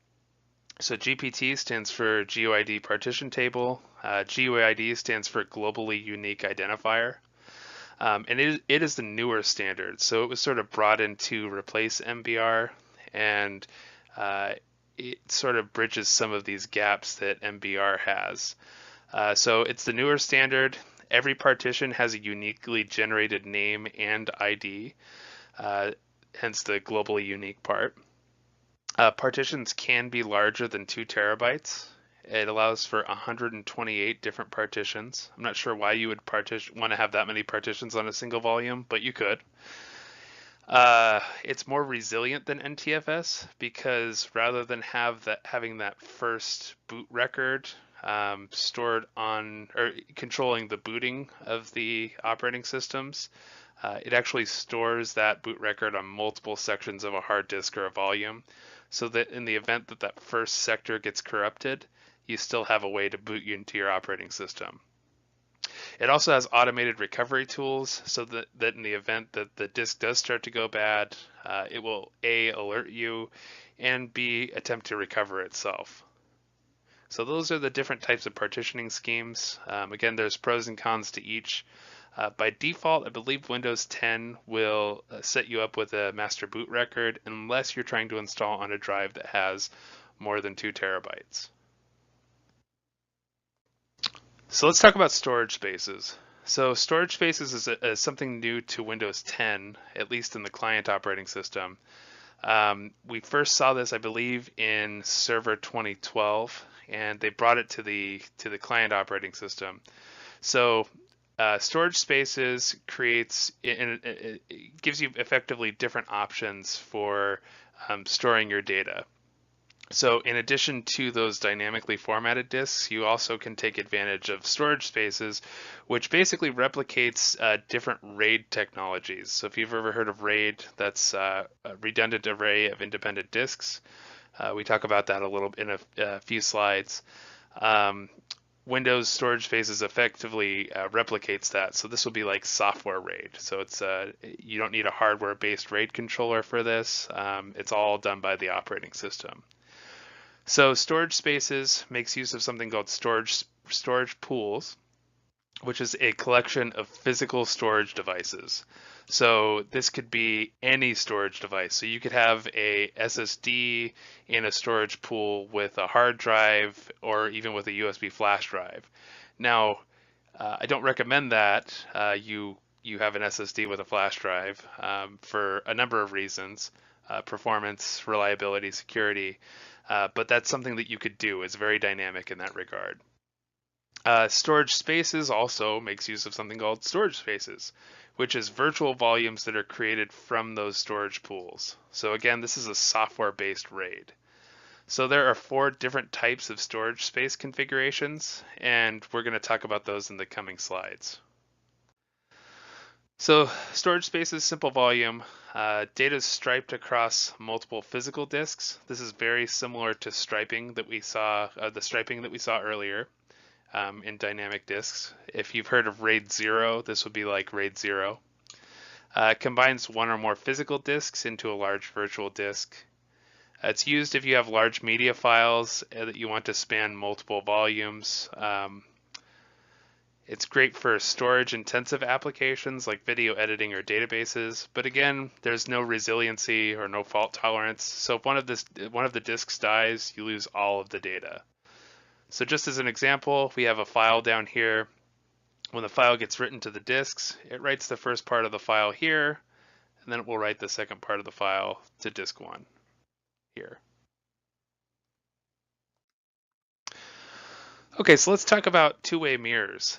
So GPT stands for GUID partition table. GUID stands for globally unique identifier. And it is the newer standard. So it was sort of brought in to replace MBR, and it sort of bridges some of these gaps that MBR has. So it's the newer standard. Every partition has a uniquely generated name and ID, hence the globally unique part. Partitions can be larger than 2 terabytes. It allows for 128 different partitions. I'm not sure why you would want to have that many partitions on a single volume, but you could. It's more resilient than NTFS because rather than having that first boot record stored on or controlling the booting of the operating systems, it actually stores that boot record on multiple sections of a hard disk or a volume, so that in the event that that first sector gets corrupted, you still have a way to boot you into your operating system. It also has automated recovery tools so that in the event that the disk does start to go bad, it will A, alert you, and B, attempt to recover itself. So those are the different types of partitioning schemes. Again, there's pros and cons to each. By default, I believe Windows 10 will set you up with a master boot record unless you're trying to install on a drive that has more than 2 terabytes. So let's talk about storage spaces. So storage spaces is something new to Windows 10, at least in the client operating system. We first saw this, I believe, in Server 2012, and they brought it to the client operating system. So storage spaces it gives you effectively different options for storing your data. So in addition to those dynamically formatted disks, you also can take advantage of storage spaces, which basically replicates different RAID technologies. So if you've ever heard of RAID, that's a redundant array of independent disks. We talk about that a little in a few slides. Windows storage spaces effectively replicates that. So this will be like software RAID. So it's you don't need a hardware-based RAID controller for this. It's all done by the operating system. So storage spaces makes use of something called storage pools, which is a collection of physical storage devices. So this could be any storage device. So you could have a SSD in a storage pool with a hard drive or even with a USB flash drive. Now, I don't recommend that you have an SSD with a flash drive for a number of reasons, performance, reliability, security. But that's something that you could do. It's very dynamic in that regard. Storage spaces also makes use of something called storage spaces, which is virtual volumes that are created from those storage pools. So again, this is a software-based RAID. So there are 4 different types of storage space configurations, and we're going to talk about those in the coming slides. So storage space is simple volume. Data is striped across multiple physical disks. This is very similar to striping that we saw, the striping that we saw earlier in dynamic disks. If you've heard of RAID 0, this would be like RAID 0. It combines 1 or more physical disks into a large virtual disk. It's used if you have large media files that you want to span multiple volumes. It's great for storage-intensive applications like video editing or databases, but again, there's no resiliency or no fault tolerance. So if one of the disks dies, you lose all of the data. So just as an example, we have a file down here. When the file gets written to the disks, it writes the first part of the file here, and then it will write the second part of the file to disk 1 here. Okay, so let's talk about two-way mirrors.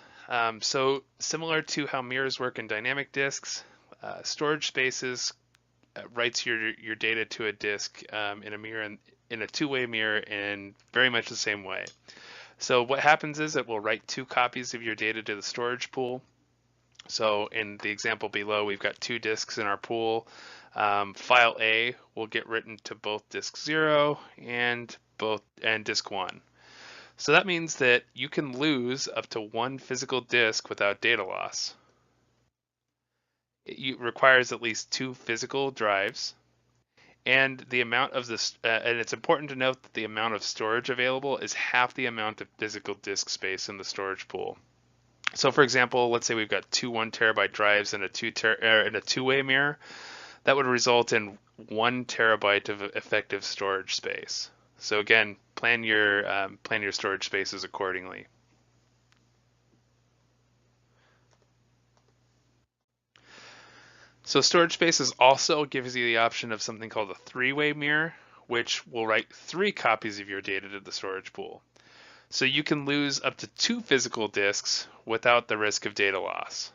So similar to how mirrors work in dynamic disks, storage spaces writes your data to a disk in a mirror, in a two-way mirror, in very much the same way. So what happens is it will write 2 copies of your data to the storage pool. So in the example below, we've got 2 disks in our pool. File A will get written to both disk 0 and disk 1. So that means that you can lose up to 1 physical disk without data loss. It requires at least 2 physical drives, and the amount of this, and it's important to note that the amount of storage available is half the amount of physical disk space in the storage pool. So for example, let's say we've got 2 1 terabyte drives and a two-way mirror. That would result in 1 terabyte of effective storage space. So again, plan your storage spaces accordingly. So storage spaces also gives you the option of something called a 3-way mirror, which will write 3 copies of your data to the storage pool. So you can lose up to 2 physical disks without the risk of data loss.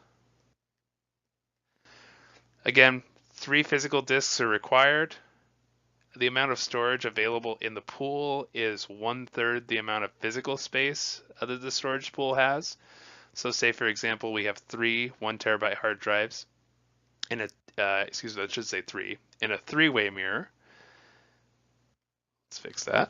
Again, 3 physical disks are required. The amount of storage available in the pool is 1/3 the amount of physical space that the storage pool has. So say for example, we have 3 1 terabyte hard drives in a, I should say 3, in a 3-way mirror. Let's fix that.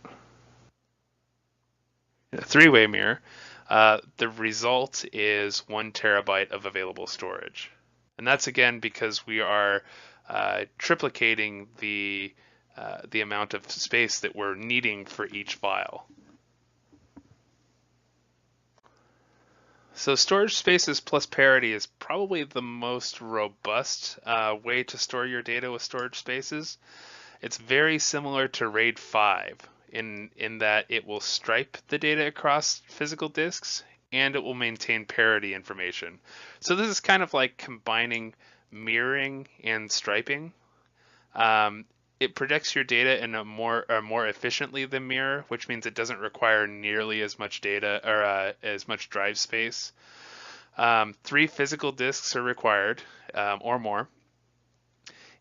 In a 3-way mirror, the result is 1 terabyte of available storage. And that's again because we are triplicating the amount of space that we're needing for each file. So storage spaces plus parity is probably the most robust way to store your data with storage spaces. It's very similar to RAID 5 in that it will stripe the data across physical disks and it will maintain parity information. So this is kind of like combining mirroring and striping. It protects your data in a more efficiently than mirror, which means it doesn't require nearly as much data or as much drive space. 3 physical disks are required or more.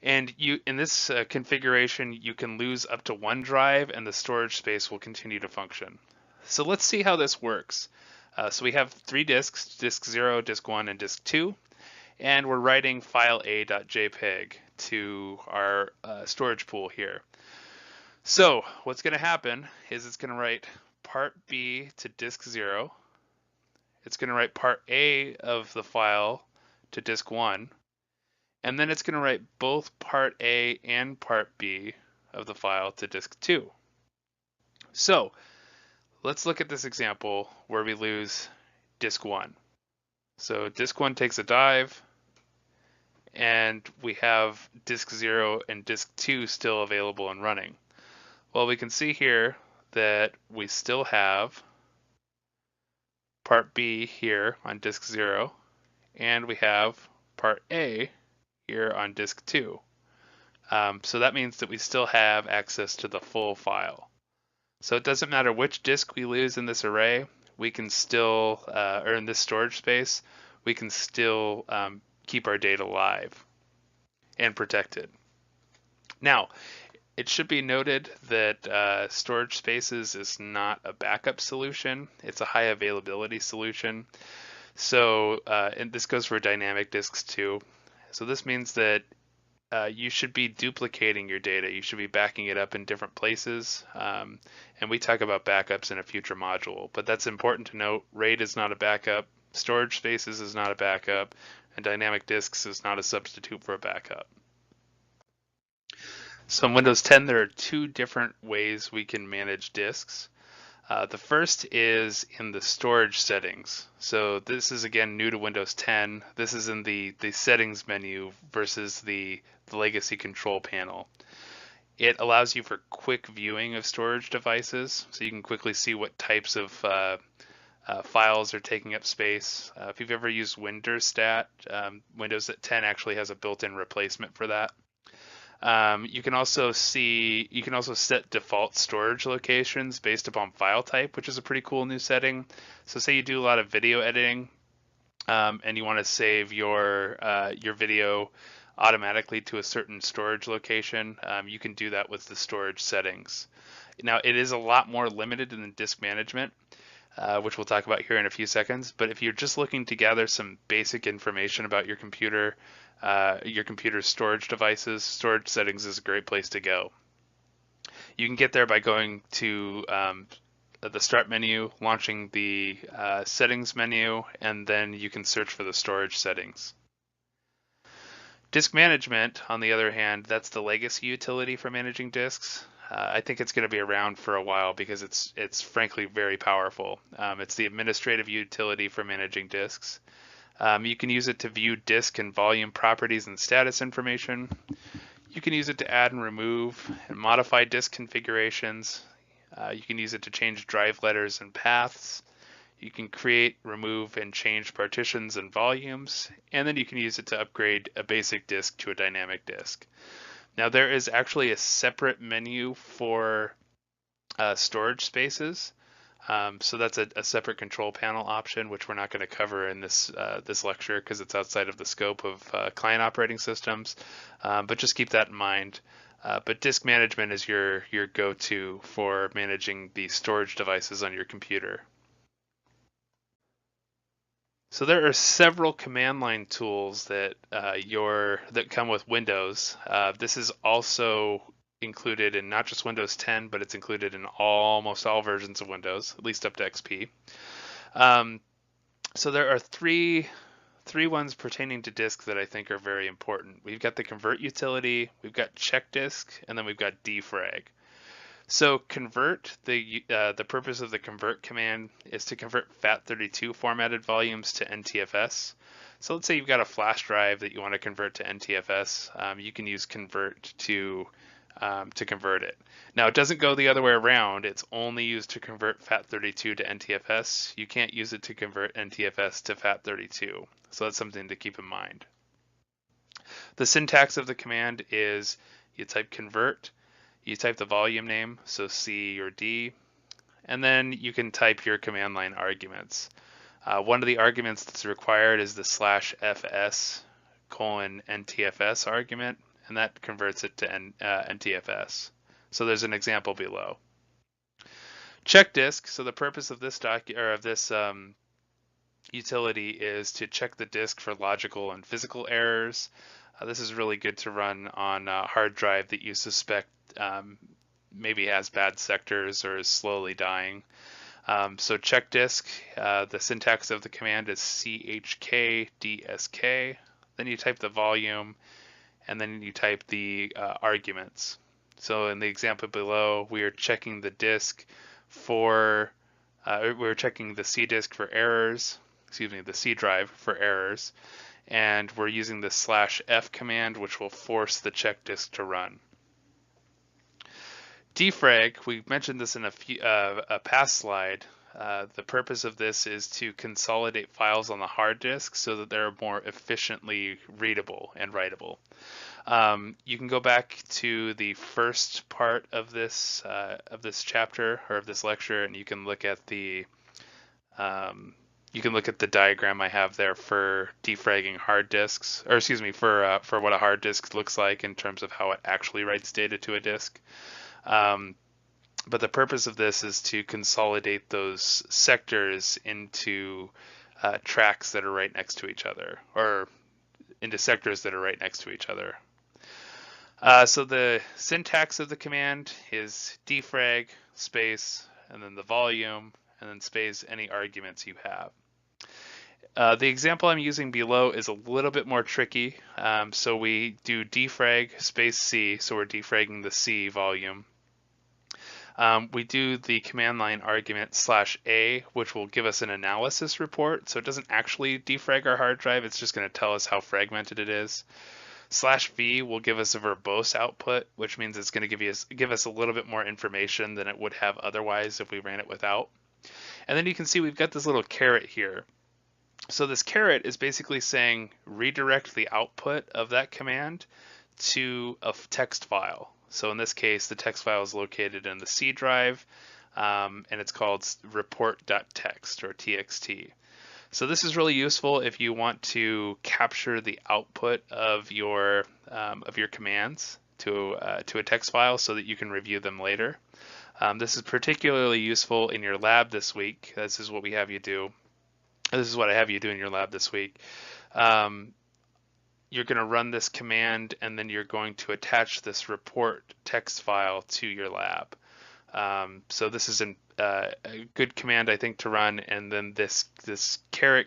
And in this configuration, you can lose up to 1 drive and the storage space will continue to function. So let's see how this works. So we have 3 disks, disk 0, disk 1, and disk 2. And we're writing file a.jpg to our storage pool here. So what's going to happen is it's going to write part B to disk 0. It's going to write part A of the file to disk 1. And then it's going to write both part A and part B of the file to disk 2. So let's look at this example where we lose disk 1. So disk 1 takes a dive, and we have disk 0 and disk 2 still available and running. Well, we can see here that we still have part B here on disk 0, and we have part A here on disk 2. So that means that we still have access to the full file. So it doesn't matter which disk we lose in this array, we can still, or in this storage space, we can still keep our data live and protected. Now, it should be noted that storage spaces is not a backup solution. It's a high availability solution. So, and this goes for dynamic disks too. So this means that you should be duplicating your data. You should be backing it up in different places. And we talk about backups in a future module, but that's important to note. RAID is not a backup. Storage spaces is not a backup. And dynamic disks is not a substitute for a backup. So in Windows 10, there are two different ways we can manage disks. The first is in the storage settings. So this is again new to Windows 10. This is in the settings menu versus the legacy control panel. It allows you for quick viewing of storage devices, so you can quickly see what types of files are taking up space. If you've ever used WinDirStat, Windows 10 actually has a built-in replacement for that. You can also set default storage locations based upon file type, which is a pretty cool new setting. So say you do a lot of video editing, and you want to save your video automatically to a certain storage location, you can do that with the storage settings. Now, it is a lot more limited than disk management, which we'll talk about here in a few seconds. But if you're just looking to gather some basic information about your computer's storage devices, storage settings is a great place to go. You can get there by going to the Start menu, launching the Settings menu, and then you can search for the storage settings. Disk management, on the other hand, that's the legacy utility for managing disks. I think it's going to be around for a while because it's frankly very powerful. It's the administrative utility for managing disks. You can use it to view disk and volume properties and status information. You can use it to add and remove and modify disk configurations. You can use it to change drive letters and paths. You can create, remove, and change partitions and volumes. And then you can use it to upgrade a basic disk to a dynamic disk. Now, there is actually a separate menu for storage spaces. So that's a separate control panel option, which we're not going to cover in this lecture because it's outside of the scope of client operating systems. But just keep that in mind. But disk management is your go-to for managing the storage devices on your computer. So there are several command line tools that come with Windows. This is also included in not just Windows 10, but it's included in almost all versions of Windows, at least up to XP. So there are three ones pertaining to disk that I think are very important. We've got the convert utility, we've got check disk, and then we've got defrag. So convert, the purpose of the convert command is to convert FAT32 formatted volumes to NTFS. So let's say you've got a flash drive that you want to convert to NTFS. You can use convert to convert it. Now, it doesn't go the other way around. It's only used to convert FAT32 to NTFS. You can't use it to convert NTFS to FAT32. So that's something to keep in mind. The syntax of the command is you type convert, you type the volume name, so C or D, and then you can type your command line arguments. One of the arguments that's required is the /fs:/NTFS argument, and that converts it to NTFS. So there's an example below. Check disk. So the purpose of this utility is to check the disk for logical and physical errors. This is really good to run on a hard drive that you suspect maybe has bad sectors or is slowly dying. So check disk, the syntax of the command is chkdsk. Then you type the volume, and then you type the arguments. So in the example below, we are checking the disk for, we're checking the C disk for errors, the C drive for errors, and we're using the /f command, which will force the check disk to run. Defrag, we mentioned this in a past slide. The purpose of this is to consolidate files on the hard disk so that they're more efficiently readable and writable. You can go back to the first part of this chapter or of this lecture, and you can look at the You can look at the diagram I have there for defragging hard disks, or excuse me, for what a hard disk looks like in terms of how it actually writes data to a disk. But the purpose of this is to consolidate those sectors into tracks that are right next to each other, or into sectors that are right next to each other. So the syntax of the command is defrag space and then the volume and then space any arguments you have. The example I'm using below is a little bit more tricky. So we do defrag space C, so we're defragging the C volume. We do the command line argument /A, which will give us an analysis report. So it doesn't actually defrag our hard drive, it's just going to tell us how fragmented it is. /V will give us a verbose output, which means it's going to give us a little bit more information than it would have otherwise if we ran it without. And then you can see we've got this little caret here. So this caret is basically saying redirect the output of that command to a text file. So in this case, the text file is located in the C drive, and it's called report.txt or txt. So this is really useful if you want to capture the output of your commands to a text file so that you can review them later. This is particularly useful in your lab this week. This is what we have you do. This is what I have you do in your lab this week. You're going to run this command and then you're going to attach this report text file to your lab. So this is a good command, I think, to run, and then this caret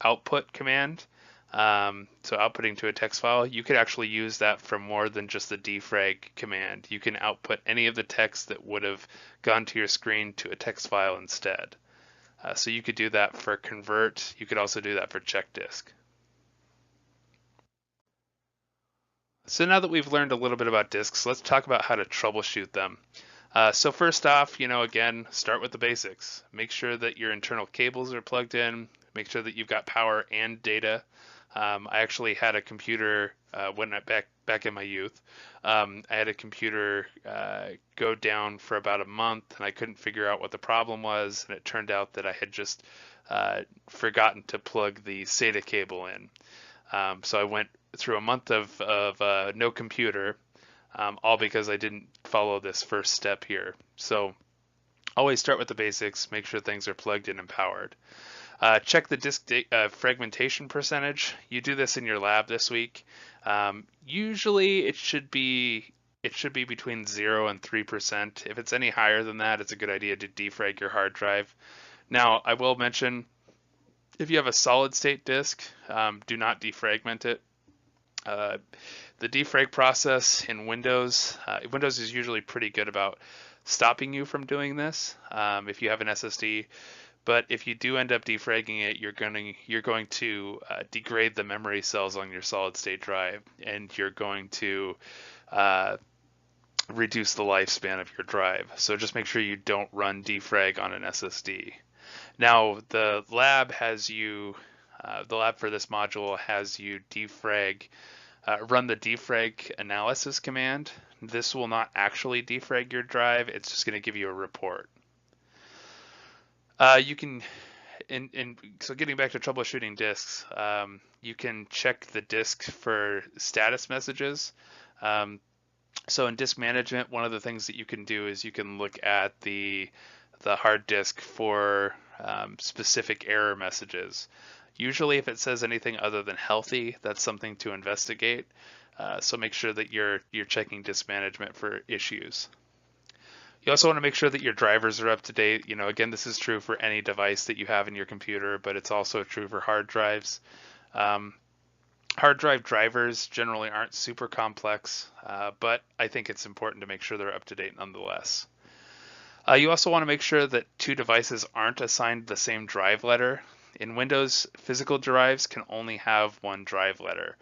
output command, so outputting to a text file, you could actually use that for more than just the defrag command. You can output any of the text that would have gone to your screen to a text file instead. So you could do that for convert. You could also do that for check disk. So now that we've learned a little bit about disks, let's talk about how to troubleshoot them. So first off, again, start with the basics. Make sure that your internal cables are plugged in. Make sure that you've got power and data. I actually had a computer when back in my youth. I had a computer go down for about a month, and I couldn't figure out what the problem was. And it turned out that I had just forgotten to plug the SATA cable in. So I went through a month of no computer. All because I didn't follow this first step here. So always start with the basics, make sure things are plugged in and powered. Check the disk fragmentation percentage. You do this in your lab this week. Usually it should be between 0 and 3%. If it's any higher than that, it's a good idea to defrag your hard drive. Now, I will mention, if you have a solid state disk, do not defragment it. The defrag process in Windows is usually pretty good about stopping you from doing this if you have an SSD. But if you do end up defragging it, you're going to degrade the memory cells on your solid state drive, and you're going to reduce the lifespan of your drive. So just make sure you don't run defrag on an SSD. Now the lab for this module has you run the defrag analysis command. This will not actually defrag your drive. It's just going to give you a report. You can, so getting back to troubleshooting disks, you can check the disk for status messages. So in disk management, one of the things that you can do is you can look at the hard disk for specific error messages. Usually if it says anything other than healthy, that's something to investigate. So make sure that you're checking disk management for issues. You also want to make sure that your drivers are up to date. Again, this is true for any device that you have in your computer, but it's also true for hard drives. Hard drive drivers generally aren't super complex, but I think it's important to make sure they're up to date nonetheless. You also want to make sure that two devices aren't assigned the same drive letter. In Windows, physical drives can only have one drive letter.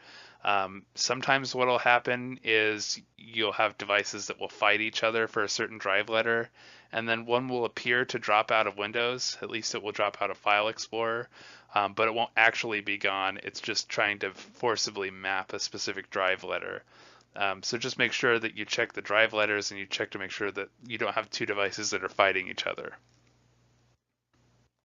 Sometimes what will happen is you'll have devices that will fight each other for a certain drive letter, and then one will appear to drop out of Windows. At least it will drop out of File Explorer, but it won't actually be gone. It's just trying to forcibly map a specific drive letter. So just make sure that you check the drive letters and you check to make sure that you don't have two devices that are fighting each other.